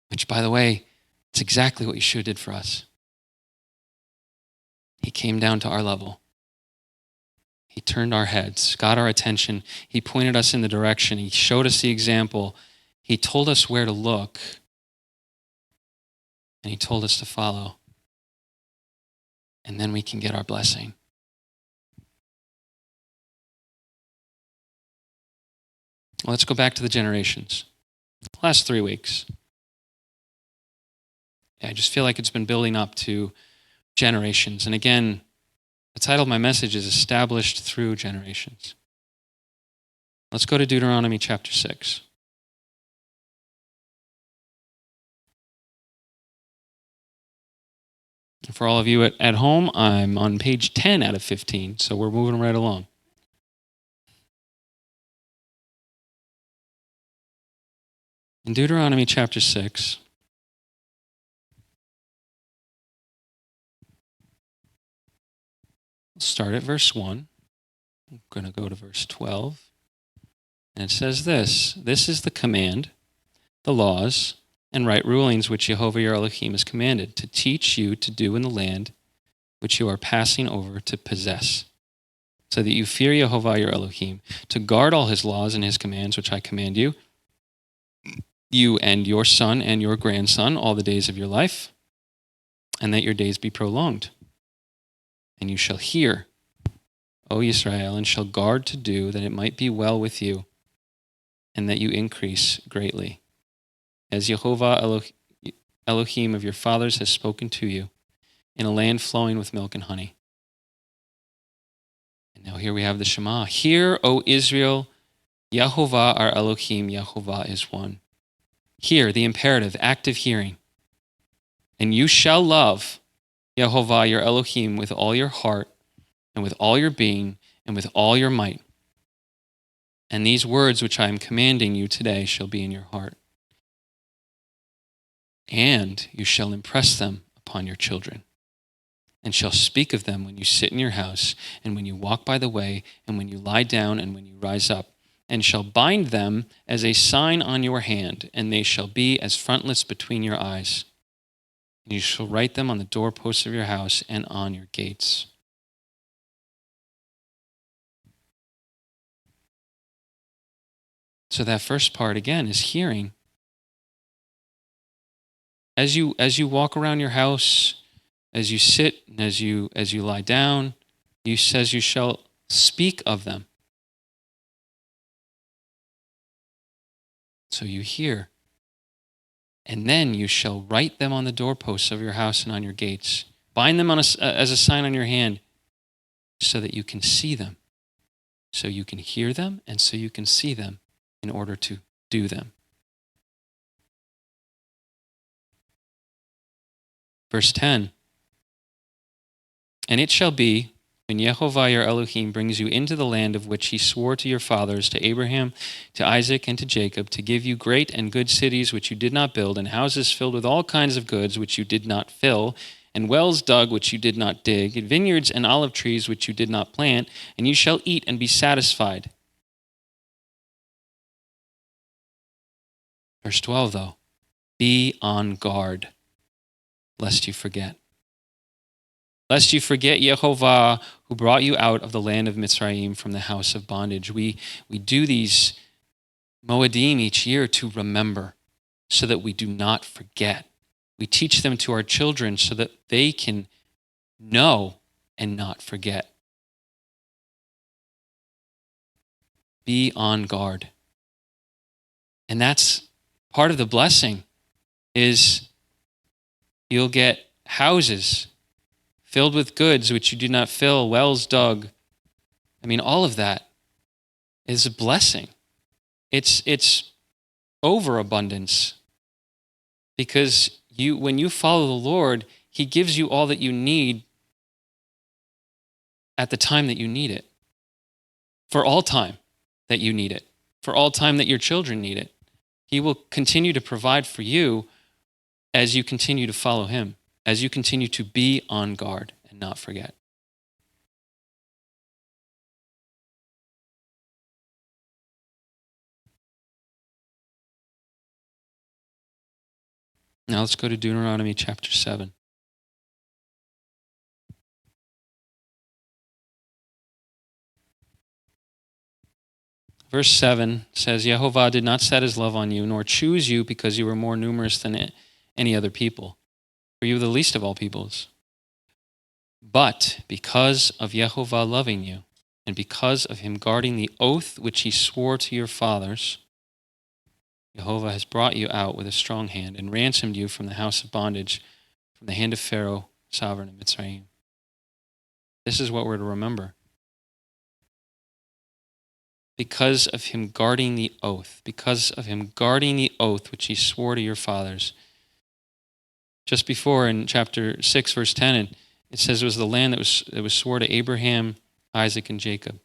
Which, by the way, it's exactly what Yeshua did for us. He came down to our level. He turned our heads, got our attention. He pointed us in the direction. He showed us the example. He told us where to look. And he told us to follow. And then we can get our blessing. Let's go back to the generations. Last 3 weeks. I just feel like it's been building up to generations. And again, the title of my message is Established Through Generations. Let's go to Deuteronomy chapter 6. For all of you at home, I'm on page 10 out of 15, so we're moving right along. In Deuteronomy chapter 6, we'll start at verse 1. I'm going to go to verse 12. And it says this is the command, the laws, and right rulings which Jehovah your Elohim has commanded to teach you to do in the land which you are passing over to possess, so that you fear Jehovah your Elohim, to guard all his laws and his commands which I command you, you and your son and your grandson all the days of your life, and that your days be prolonged. And you shall hear, O Israel, and shall guard to do, that it might be well with you, and that you increase greatly, as Jehovah Elohim of your fathers has spoken to you, in a land flowing with milk and honey. And now here we have the Shema. Hear, O Israel, Yehovah our Elohim, Yehovah is one. Hear, the imperative, active hearing. And you shall love Yehovah your Elohim with all your heart, and with all your being, and with all your might. And these words which I am commanding you today shall be in your heart. And you shall impress them upon your children, and shall speak of them when you sit in your house, and when you walk by the way, and when you lie down, and when you rise up, and shall bind them as a sign on your hand, and they shall be as frontlets between your eyes. And you shall write them on the doorposts of your house and on your gates. So that first part, again, is hearing. As you walk around your house, as you sit and as you lie down, he says you shall speak of them. So you hear. And then you shall write them on the doorposts of your house and on your gates. Bind them as a sign on your hand so that you can see them, so you can hear them, and so you can see them in order to do them. Verse 10, and it shall be, when Yehovah your Elohim brings you into the land of which he swore to your fathers, to Abraham, to Isaac, and to Jacob, to give you great and good cities which you did not build, and houses filled with all kinds of goods which you did not fill, and wells dug which you did not dig, and vineyards and olive trees which you did not plant, and you shall eat and be satisfied. Verse 12, though, be on guard, lest you forget. Lest you forget Yehovah, who brought you out of the land of Mitzrayim from the house of bondage. We do these Moedim each year to remember, so that we do not forget. We teach them to our children so that they can know and not forget. Be on guard. And that's part of the blessing, is you'll get houses filled with goods which you do not fill, wells dug. I mean, all of that is a blessing. It's overabundance, because when you follow the Lord, he gives you all that you need at the time that you need it, for all time that you need it, for all time that your children need it. He will continue to provide for you as you continue to follow him, as you continue to be on guard and not forget. Now let's go to Deuteronomy chapter 7. Verse 7 says, Yehovah did not set his love on you, nor choose you because you were more numerous than any other people, for you were the least of all peoples. But because of Yehovah loving you, and because of him guarding the oath which he swore to your fathers, Yehovah has brought you out with a strong hand and ransomed you from the house of bondage, from the hand of Pharaoh, sovereign of Mitzrayim. This is what we're to remember. Because of him guarding the oath, because of him guarding the oath which he swore to your fathers. Just before in chapter 6, verse 10, it says it was the land that was swore to Abraham, Isaac, and Jacob.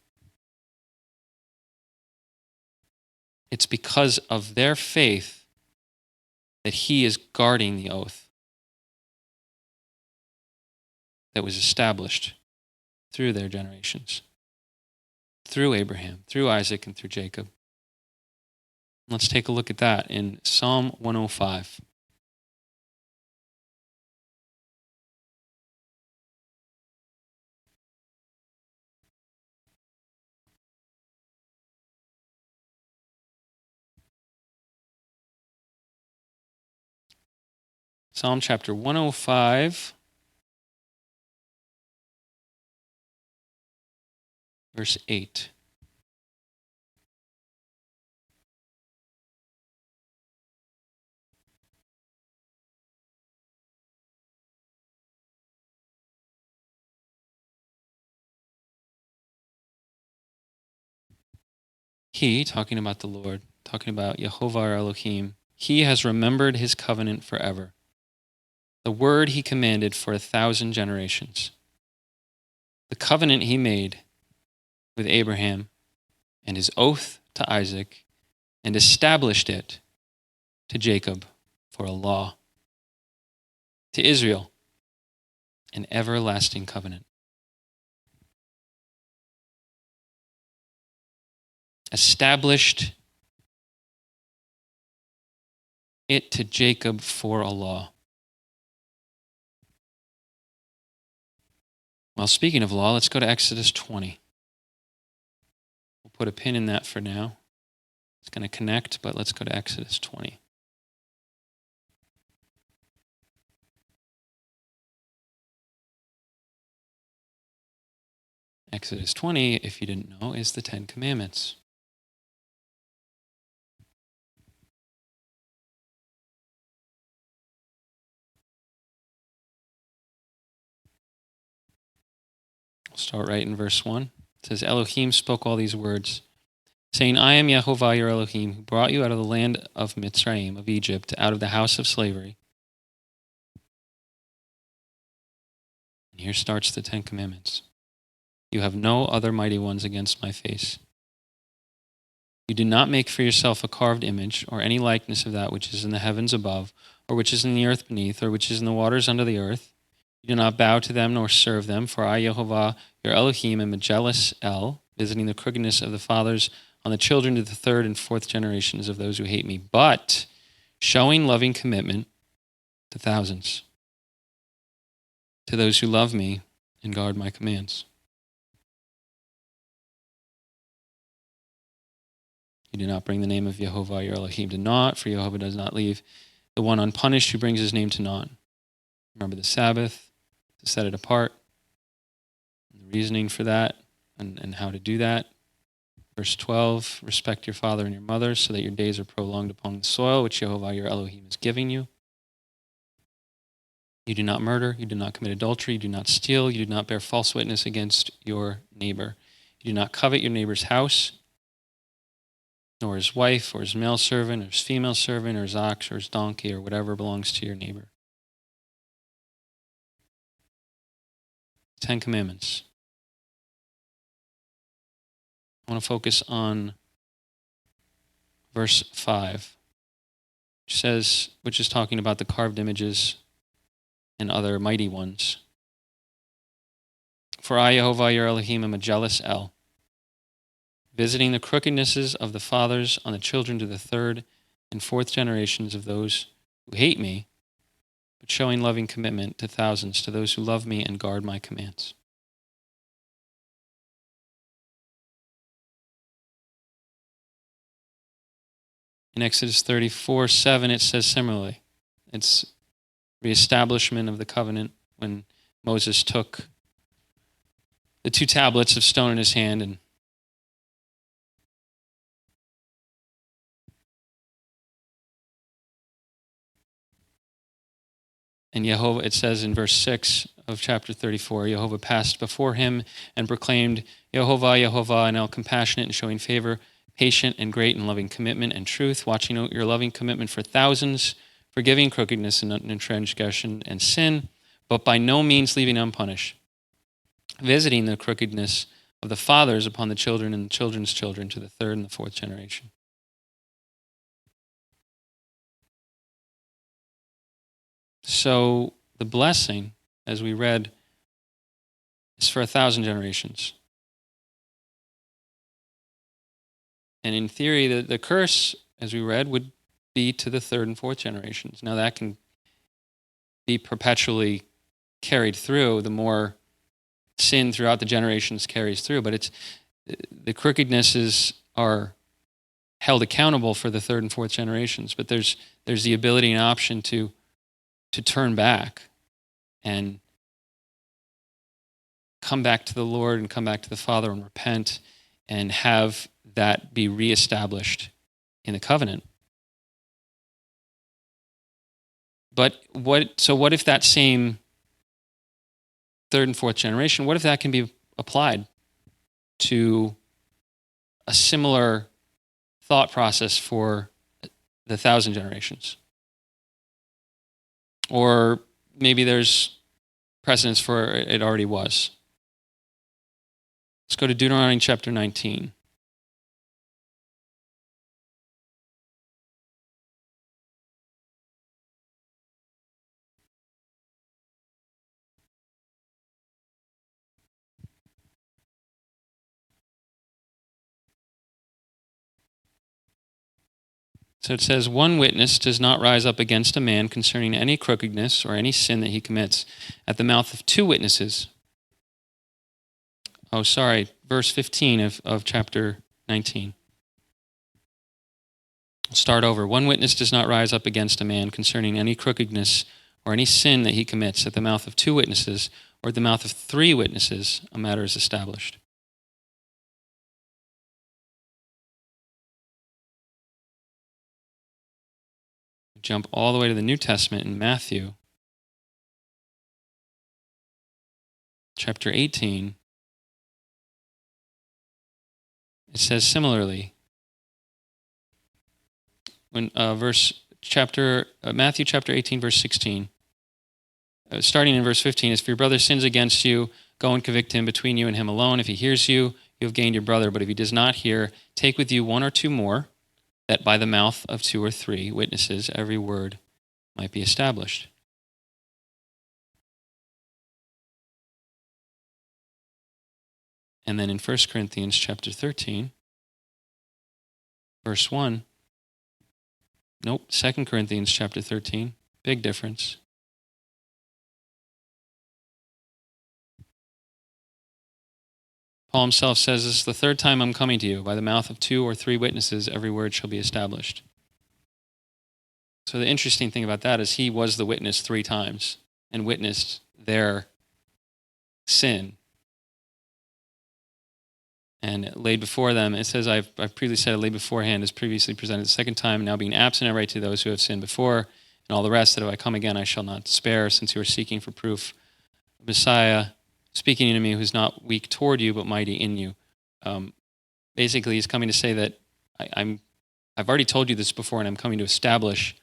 It's because of their faith that he is guarding the oath that was established through their generations, through Abraham, through Isaac, and through Jacob. Let's take a look at that in Psalm 105. Psalm chapter 105, verse 8. He, talking about the Lord, talking about Yehovah our Elohim, he has remembered his covenant forever, the word he commanded for 1,000 generations, the covenant he made with Abraham and his oath to Isaac, and established it to Jacob for a law, to Israel an everlasting covenant. Established it to Jacob for a law. Well, speaking of law, let's go to Exodus 20. We'll put a pin in that for now. It's going to connect, but let's go to Exodus 20. Exodus 20, if you didn't know, is the Ten Commandments. We'll start right in verse 1. It says, Elohim spoke all these words, saying, I am Yehovah your Elohim, who brought you out of the land of Mitzrayim, of Egypt, out of the house of slavery. And here starts the Ten Commandments. You have no other mighty ones against my face. You do not make for yourself a carved image, or any likeness of that which is in the heavens above, or which is in the earth beneath, or which is in the waters under the earth. You do not bow to them nor serve them, for I, Yehovah, your Elohim, am a jealous El, visiting the crookedness of the fathers on the children to the third and fourth generations of those who hate me, but showing loving commitment to thousands, to those who love me and guard my commands. You do not bring the name of Yehovah your Elohim to naught, for Yehovah does not leave the one unpunished who brings his name to naught. Remember the Sabbath, to set it apart, and the reasoning for that, and how to do that. Verse 12, respect your father and your mother, so that your days are prolonged upon the soil which Yehovah your Elohim is giving you. You do not murder, you do not commit adultery, you do not steal, you do not bear false witness against your neighbor. You do not covet your neighbor's house, nor his wife, or his male servant, or his female servant, or his ox, or his donkey, or whatever belongs to your neighbor. 10 Commandments. I want to focus on verse 5, which is talking about the carved images and other mighty ones. For I, Yehovah your Elohim, am a jealous El, visiting the crookednesses of the fathers on the children to the third and fourth generations of those who hate me, but showing loving commitment to thousands, to those who love me and guard my commands. In Exodus 34:7, it says similarly. It's reestablishment of the covenant when Moses took the 2 tablets of stone in his hand and Yehovah, it says in verse 6 of chapter 34, Yehovah passed before him and proclaimed, Yehovah, Yehovah, and El, compassionate and showing favor, patient and great in loving commitment and truth, watching out your loving commitment for thousands, forgiving crookedness and transgression and sin, but by no means leaving unpunished, visiting the crookedness of the fathers upon the children and the children's children to the third and the fourth generation. So the blessing, as we read, is for 1,000 generations. And in theory, the curse, as we read, would be to the third and fourth generations. Now that can be perpetually carried through, the more sin throughout the generations carries through, but it's the crookednesses are held accountable for the third and fourth generations, but there's the ability and option to turn back and come back to the Lord and come back to the Father and repent and have that be reestablished in the covenant. But what if that same third and fourth generation, what if that can be applied to a similar thought process for the 1,000 generations? Or maybe there's precedence for it already was. Let's go to Deuteronomy chapter 19. So it says, one witness does not rise up against a man concerning any crookedness or any sin that he commits at the mouth of 2 witnesses. Verse 15 of chapter 19. I'll start over. One witness does not rise up against a man concerning any crookedness or any sin that he commits at the mouth of 2 witnesses, or at the mouth of 3 witnesses a matter is established. Jump all the way to the New Testament in Matthew, chapter 18. It says similarly, when Matthew chapter 18, verse 16, starting in verse 15, if your brother sins against you, go and convict him between you and him alone. If he hears you, you have gained your brother. But if he does not hear, take with you 1 or 2 more, that by the mouth of 2 or 3 witnesses every word might be established. And then in 1 Corinthians chapter 13, verse 1, 2 Corinthians chapter 13, big difference. Paul himself says, this is the 3rd time I'm coming to you. By the mouth of 2 or 3 witnesses, every word shall be established. So the interesting thing about that is he was the witness 3 times and witnessed their sin. And laid before them, it says, I've previously said it laid beforehand, as previously presented the 2nd time, now being absent, I write to those who have sinned before, and all the rest, that if I come again, I shall not spare, since you are seeking for proof of Messiah, speaking to me who's not weak toward you, but mighty in you. Basically, he's coming to say that I've already told you this before, and I'm coming to establish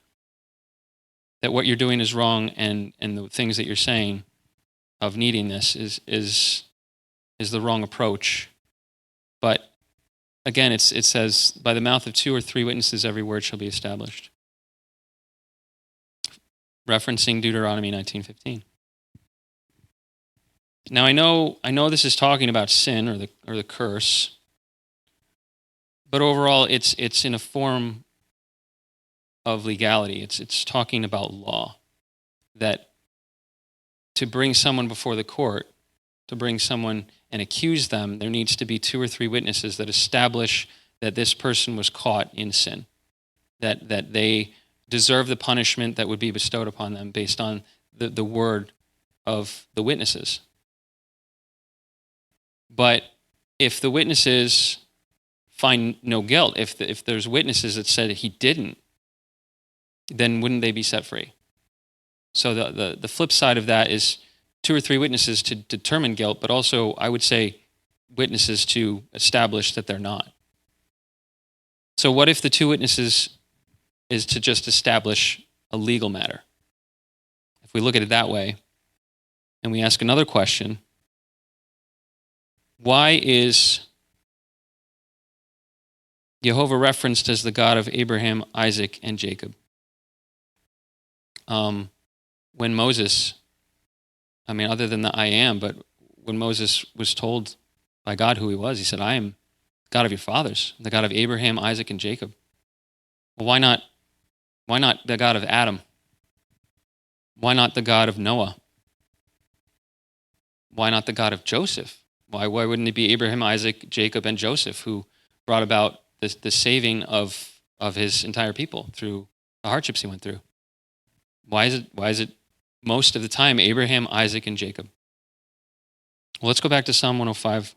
that what you're doing is wrong, and the things that you're saying of needing this is the wrong approach. But again, it says, by the mouth of 2 or 3 witnesses, every word shall be established. Referencing Deuteronomy 19:15. Now I know this is talking about sin or the curse, but overall it's in a form of legality. It's talking about law. That to bring someone before the court, to bring someone and accuse them, there needs to be 2 or 3 witnesses that establish that this person was caught in sin, that they deserve the punishment that would be bestowed upon them based on the word of the witnesses. But if the witnesses find no guilt, if there's witnesses that said he didn't, then wouldn't they be set free? So the flip side of that is 2 or 3 witnesses to determine guilt, but also, I would say, witnesses to establish that they're not. So what if the 2 witnesses is to just establish a legal matter? If we look at it that way, and we ask another question, why is Jehovah referenced as the God of Abraham, Isaac, and Jacob? When Moses, other than the I am, but when Moses was told by God who he was, he said, I am God of your fathers, the God of Abraham, Isaac, and Jacob. Well, why not the God of Adam? Why not the God of Noah? Why not the God of Joseph? Why wouldn't it be Abraham, Isaac, Jacob, and Joseph who brought about the saving of his entire people through the hardships he went through? Why is it most of the time Abraham, Isaac, and Jacob? Well, let's go back to Psalm 105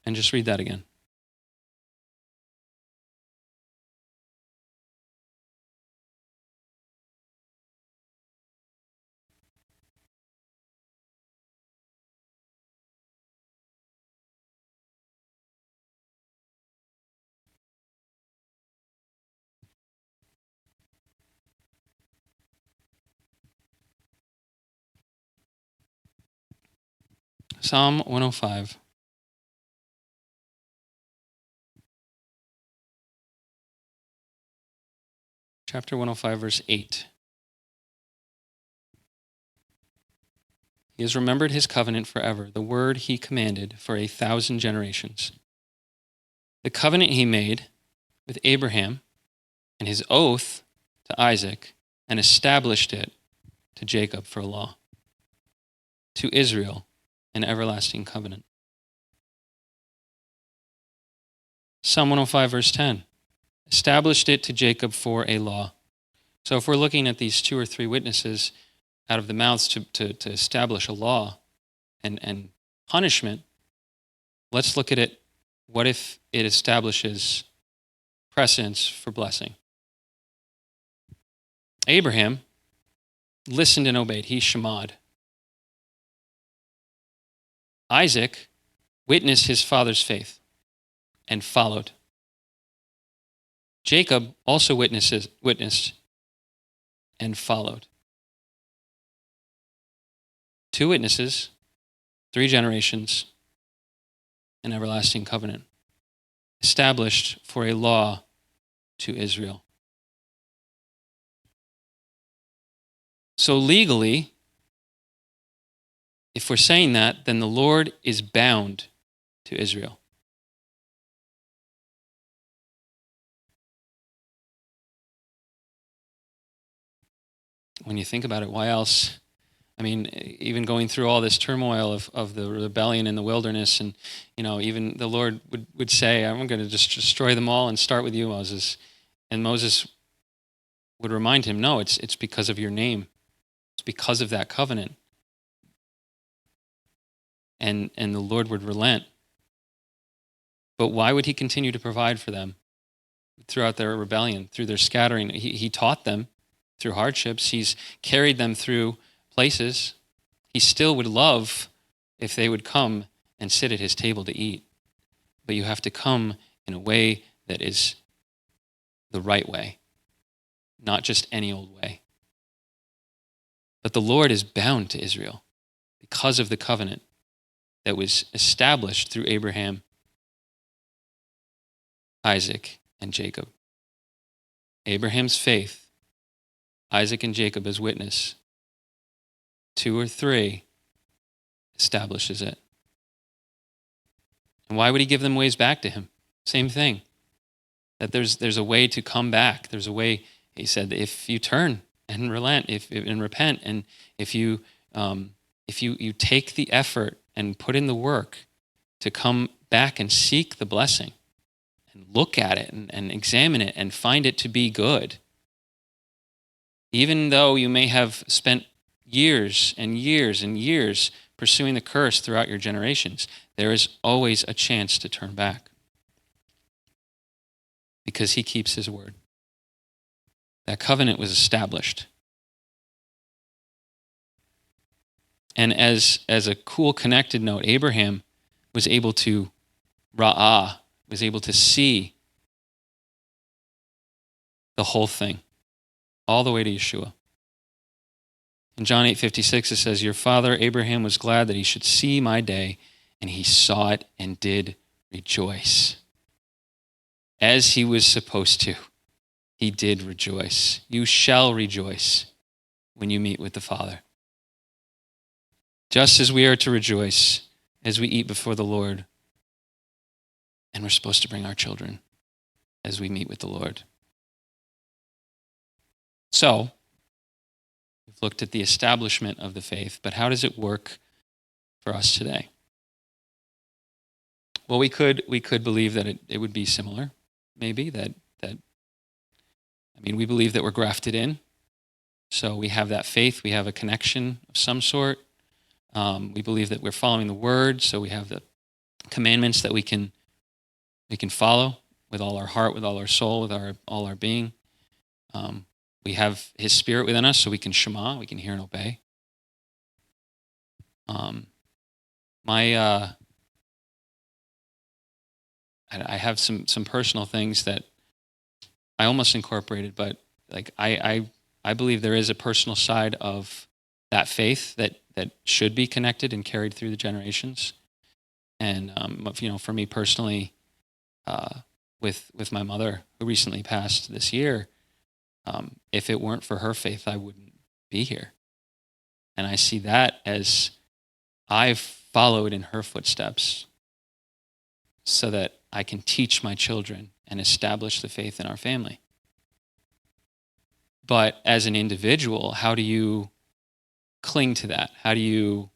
and just read that again. Psalm 105. Chapter 105, verse 8. He has remembered his covenant forever, the word he commanded for 1,000 generations. The covenant he made with Abraham and his oath to Isaac, and established it to Jacob for a law, to Israel an everlasting covenant. Psalm 105, verse 10. Established it to Jacob for a law. So if we're looking at these 2 or 3 witnesses, out of the mouths to establish a law and punishment, let's look at it. What if it establishes precedence for blessing? Abraham listened and obeyed. He shemad. Isaac witnessed his father's faith and followed. Jacob also witnessed and followed. 2 witnesses, 3 generations, an everlasting covenant, established for a law to Israel. So legally, if we're saying that, then the Lord is bound to Israel. When you think about it, why else? I mean, even going through all this turmoil of the rebellion in the wilderness, and even the Lord would say, I'm going to just destroy them all and start with you, Moses. And Moses would remind him, no, it's because of your name. It's because of that covenant. And the Lord would relent. But why would he continue to provide for them throughout their rebellion, through their scattering? He taught them through hardships. He's carried them through places. He still would love if they would come and sit at his table to eat. But you have to come in a way that is the right way, not just any old way. But the Lord is bound to Israel because of the covenant that was established through Abraham, Isaac, and Jacob. Abraham's faith, Isaac and Jacob as witness, 2 or 3 establishes it. And why would he give them ways back to him? Same thing. That there's a way to come back. There's a way, he said, if you turn and relent, and repent, and if you take the effort and put in the work to come back and seek the blessing and look at it and examine it and find it to be good, even though you may have spent years and years and years pursuing the curse throughout your generations, there is always a chance to turn back because he keeps his word. That covenant was established. And as a cool connected note, Abraham was able to was able to see the whole thing, all the way to Yeshua. In John 8:56, it says, your father Abraham was glad that he should see my day, and he saw it and did rejoice. As he was supposed to, he did rejoice. You shall rejoice when you meet with the Father. Just as we are to rejoice as we eat before the Lord, and we're supposed to bring our children as we meet with the Lord. So, we've looked at the establishment of the faith, but how does it work for us today? Well, we could believe that it would be similar, maybe, we believe that we're grafted in, so we have that faith, we have a connection of some sort. We believe that we're following the word, so we have the commandments that we can follow with all our heart, with all our soul, with all our being. We have his spirit within us, so we can shema, we can hear and obey. I have some personal things that I almost incorporated, but I believe there is a personal side of that faith that should be connected and carried through the generations. And for me personally, with my mother who recently passed this year, if it weren't for her faith, I wouldn't be here. And I see that as I've followed in her footsteps so that I can teach my children and establish the faith in our family. But as an individual, how do you cling to that? How do you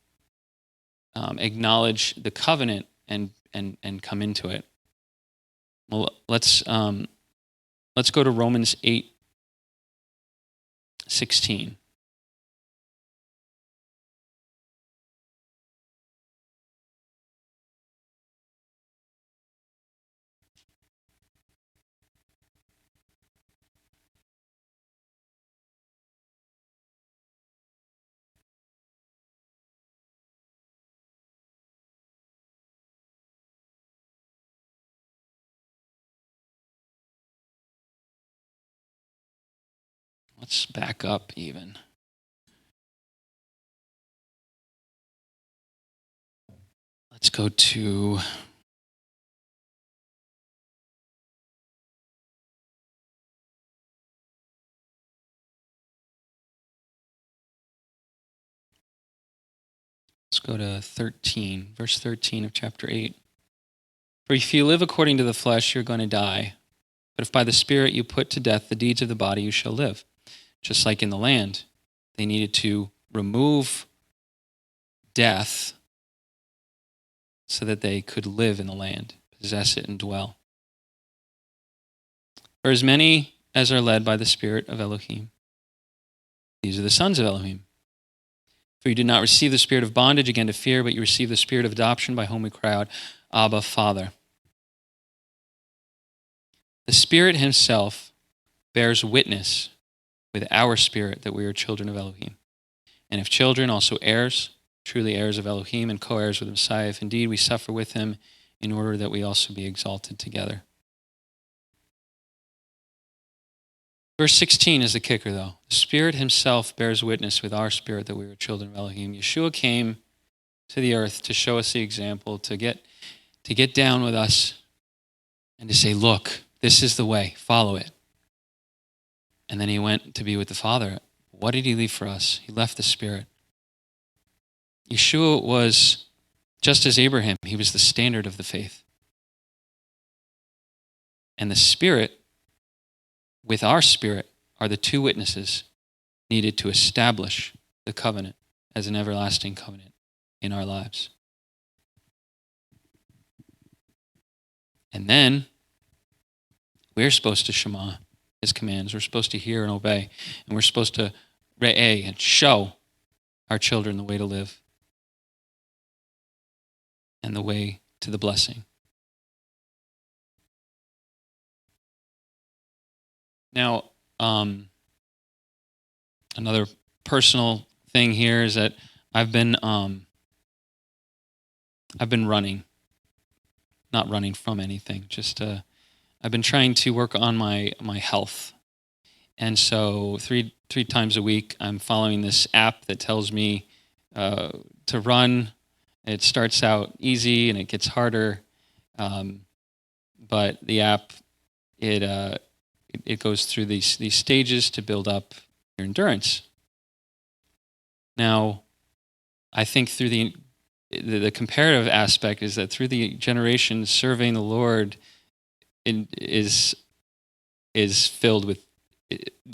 acknowledge the covenant and come into it? Well, let's go to Romans 8:16. Let's back up even. Let's go to Let's go to 13, verse 13 of chapter 8. For if you live according to the flesh, you're going to die. But if by the Spirit you put to death the deeds of the body, you shall live. Just like in the land, they needed to remove death so that they could live in the land, possess it, and dwell. For as many as are led by the Spirit of Elohim, these are the sons of Elohim. For you did not receive the spirit of bondage again to fear, but you received the spirit of adoption by whom we cry out, Abba, Father. The Spirit himself bears witness with our spirit that we are children of Elohim. And if children, also heirs, truly heirs of Elohim and co-heirs with the Messiah, if indeed we suffer with him, in order that we also be exalted together. Verse 16 is the kicker, though. The Spirit himself bears witness with our spirit that we are children of Elohim. Yeshua came to the earth to show us the example, to get down with us and to say, look, this is the way, follow it. And then he went to be with the Father. What did he leave for us? He left the Spirit. Yeshua was, just as Abraham, he was the standard of the faith. And the Spirit, with our spirit, are the two witnesses needed to establish the covenant as an everlasting covenant in our lives. And then we're supposed to Shema his commands. We're supposed to hear and obey. And we're supposed to re'eh and show our children the way to live and the way to the blessing. Now, another personal thing here is that I've been running, not running from anything. Just I've been trying to work on my health, and so three times a week I'm following this app that tells me to run. It starts out easy and it gets harder, but the app it goes through these stages to build up your endurance. Now, I think through the comparative aspect is that through the generations serving the Lord is filled with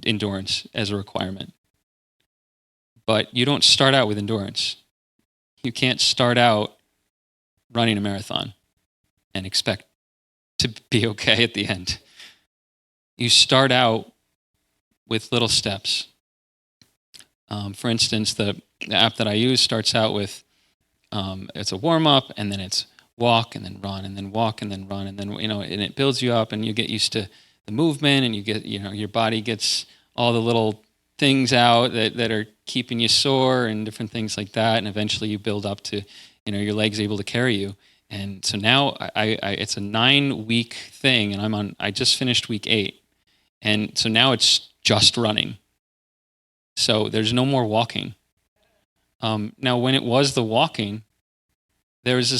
endurance as a requirement. But you don't start out with endurance. You can't start out running a marathon and expect to be okay at the end. You start out with little steps. For instance, the app that I use starts out with it's a warm up, and then it's walk and then run and then walk and then run, and then and it builds you up, and you get used to the movement, and you get your body gets all the little things out that are keeping you sore and different things like that, and eventually you build up to your legs able to carry you. And so now I it's a 9-week thing, and I just finished week 8. And so now it's just running. So there's no more walking. Now, when it was the walking, there's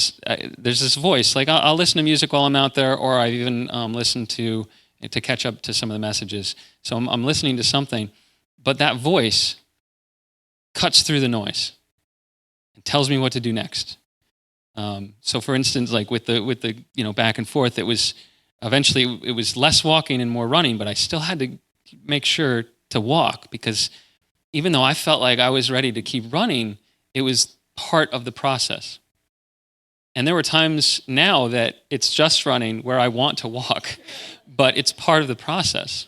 this voice. Like I'll listen to music while I'm out there, or I even listen to catch up to some of the messages. So I'm listening to something, but that voice cuts through the noise and tells me what to do next. So, for instance, like with the back and forth, it was less walking and more running, but I still had to make sure to walk, because even though I felt like I was ready to keep running, it was part of the process. And there were times now that it's just running where I want to walk, but it's part of the process.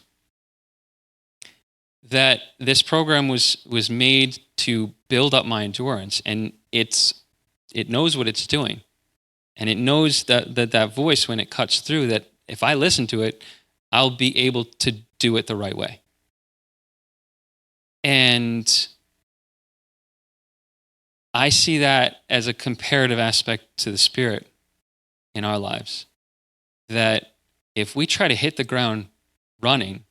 That this program was made to build up my endurance, and it knows what it's doing. And it knows that voice, when it cuts through, that if I listen to it, I'll be able to do it the right way. And I see that as a comparative aspect to the Spirit in our lives. That if we try to hit the ground running,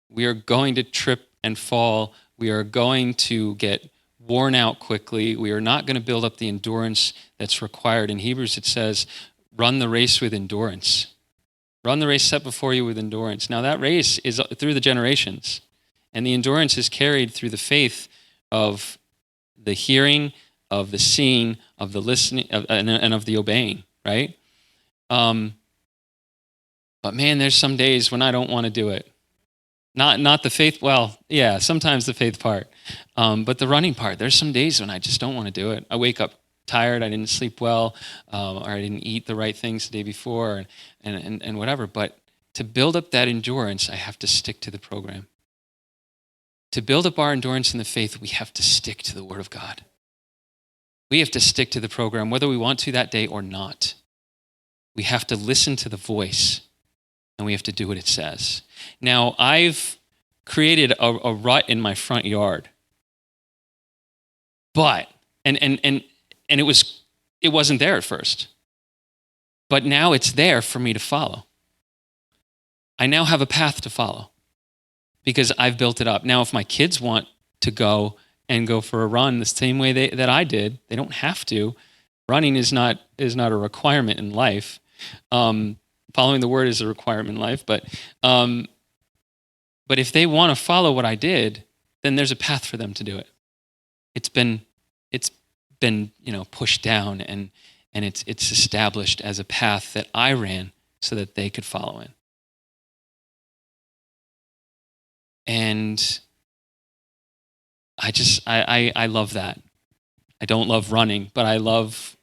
we are going to trip and fall. We are going to get worn out quickly. We are not going to build up the endurance that's required. In Hebrews, it says, run the race with endurance. Run the race set before you with endurance. Now, that race is through the generations, and the endurance is carried through the faith of the hearing, of the seeing, of the listening, and of the obeying, right? But man, there's some days when I don't want to do it. Not the faith, well, yeah, sometimes the faith part, but the running part. There's some days when I just don't want to do it. I wake up tired, I didn't sleep well, or I didn't eat the right things the day before, and whatever. But to build up that endurance, I have to stick to the program. To build up our endurance in the faith, we have to stick to the Word of God. We have to stick to the program, whether we want to that day or not. We have to listen to the voice, and we have to do what it says. Now, I've created a rut in my front yard, but and it wasn't there at first, but now it's there for me to follow. I now have a path to follow because I've built it up. Now, if my kids want to go for a run the same way that I did, they don't have to. Running is not a requirement in life. Following the Word is a requirement in life, but if they want to follow what I did, then there's a path for them to do it. It's been pushed down and it's established as a path that I ran so that they could follow in. And I love that. I don't love running, but I love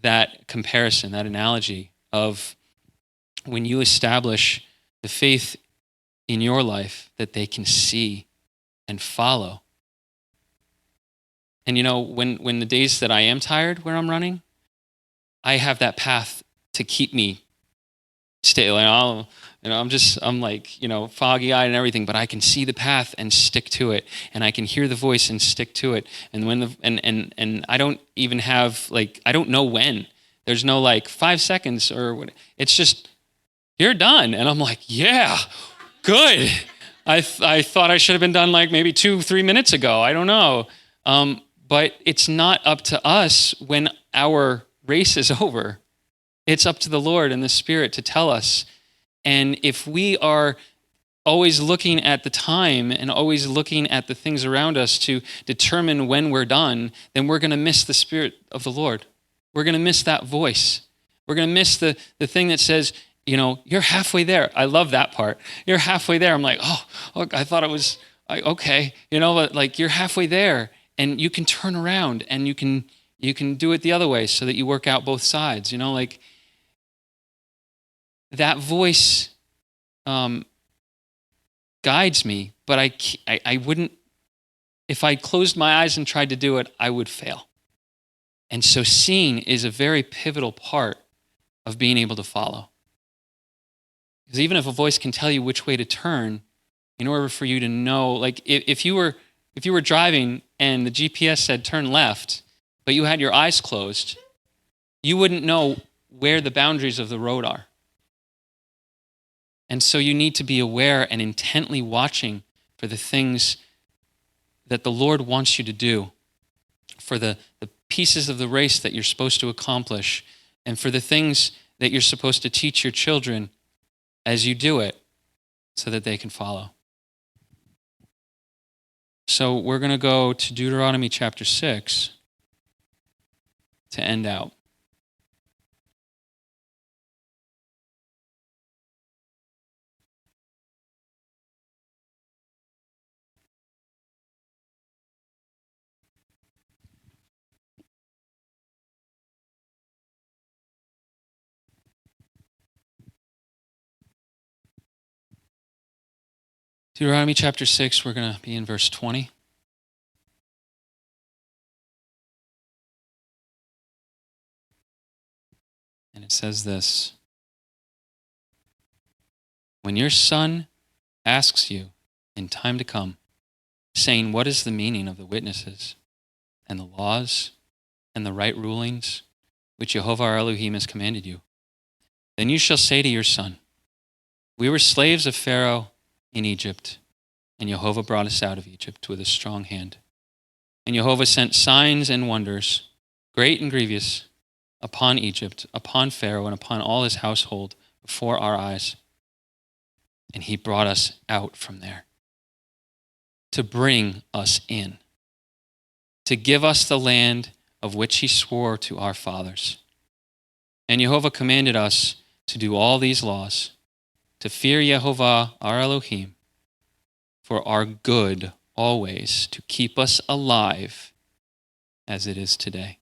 that comparison, that analogy of when you establish the faith in your life that they can see and follow. And when the days that I am tired where I'm running, I have that path to keep me stay. I'm foggy-eyed and everything, but I can see the path and stick to it, and I can hear the voice and stick to it. And and I don't even have I don't know when. There's no 5 seconds or what. It's just you're done, and I'm like, yeah, good. I thought I should have been done maybe 2-3 minutes ago. I don't know. But it's not up to us when our race is over. It's up to the Lord and the Spirit to tell us. And if we are always looking at the time and always looking at the things around us to determine when we're done, then we're going to miss the Spirit of the Lord. We're going to miss that voice. We're going to miss the thing that says, you're halfway there. I love that part. You're halfway there. I'm like, oh I thought it was, okay. But you're halfway there. And you can turn around and you can do it the other way so that you work out both sides. That voice guides me, but I wouldn't. If I closed my eyes and tried to do it, I would fail. And so seeing is a very pivotal part of being able to follow. Because even if a voice can tell you which way to turn, in order for you to know, if you were driving and the GPS said turn left, but you had your eyes closed, you wouldn't know where the boundaries of the road are. And so you need to be aware and intently watching for the things that the Lord wants you to do, for the pieces of the race that you're supposed to accomplish, and for the things that you're supposed to teach your children as you do it so that they can follow. So we're going to go to Deuteronomy chapter 6 to end out. Deuteronomy chapter 6, we're going to be in verse 20. And it says this: when your son asks you in time to come, saying, what is the meaning of the witnesses and the laws and the right rulings which Jehovah our Elohim has commanded you, then you shall say to your son, we were slaves of Pharaoh in Egypt, And Jehovah brought us out of Egypt with a strong hand. And Jehovah sent signs and wonders, great and grievous, upon Egypt, upon Pharaoh, and upon all his household before our eyes. And he brought us out from there to bring us in, to give us the land of which he swore to our fathers. And Jehovah commanded us to do all these laws, to fear Jehovah our Elohim, for our good always, to keep us alive as it is today.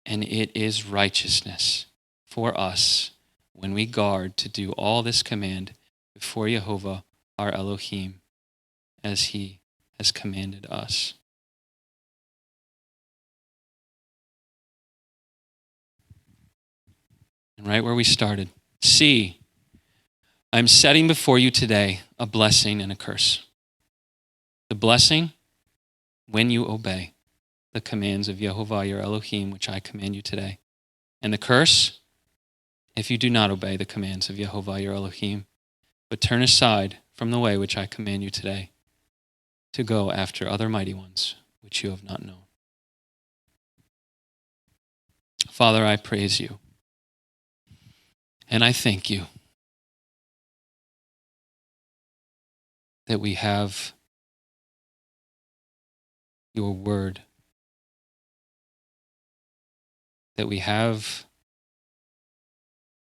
And it is righteousness for us when we guard to do all this command before Jehovah our Elohim, as he has commanded us. And right where we started, see, I'm setting before you today a blessing and a curse. The blessing, when you obey the commands of Jehovah your Elohim, which I command you today. And the curse, if you do not obey the commands of Jehovah your Elohim, but turn aside from the way which I command you today, to go after other mighty ones, which you have not known. Father, I praise you, and I thank you that we have your word, that we have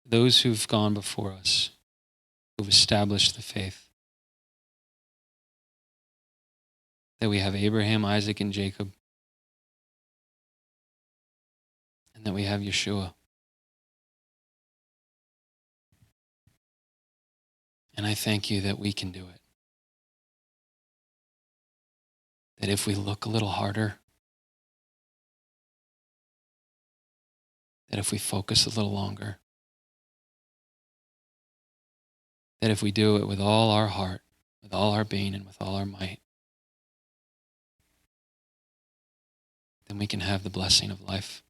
those who've gone before us, who've established the faith, that we have Abraham, Isaac, and Jacob, and that we have Yeshua. And I thank you that we can do it. That if we look a little harder, that if we focus a little longer, that if we do it with all our heart, with all our being, and with all our might, then we can have the blessing of life.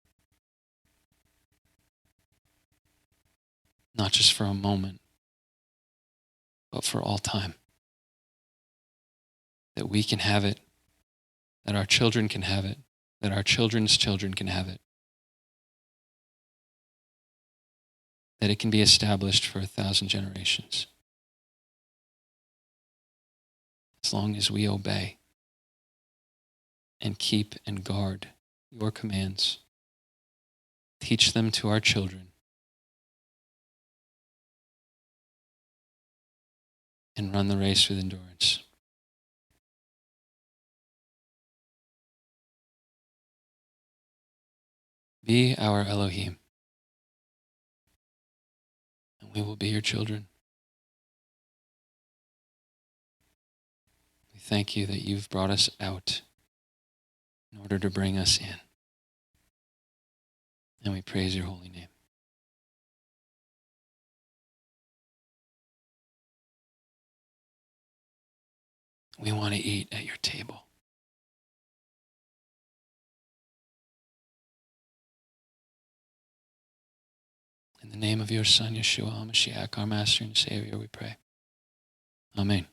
Not just for a moment, but for all time. That we can have it, that our children can have it, that our children's children can have it. That it can be established for 1,000 generations. As long as we obey and keep and guard your commands, teach them to our children, and run the race with endurance. Be our Elohim, and we will be your children. We thank you that you've brought us out in order to bring us in. And we praise your holy name. We want to eat at your table. In the name of your Son, Yeshua HaMashiach, our Master and Savior, we pray. Amen.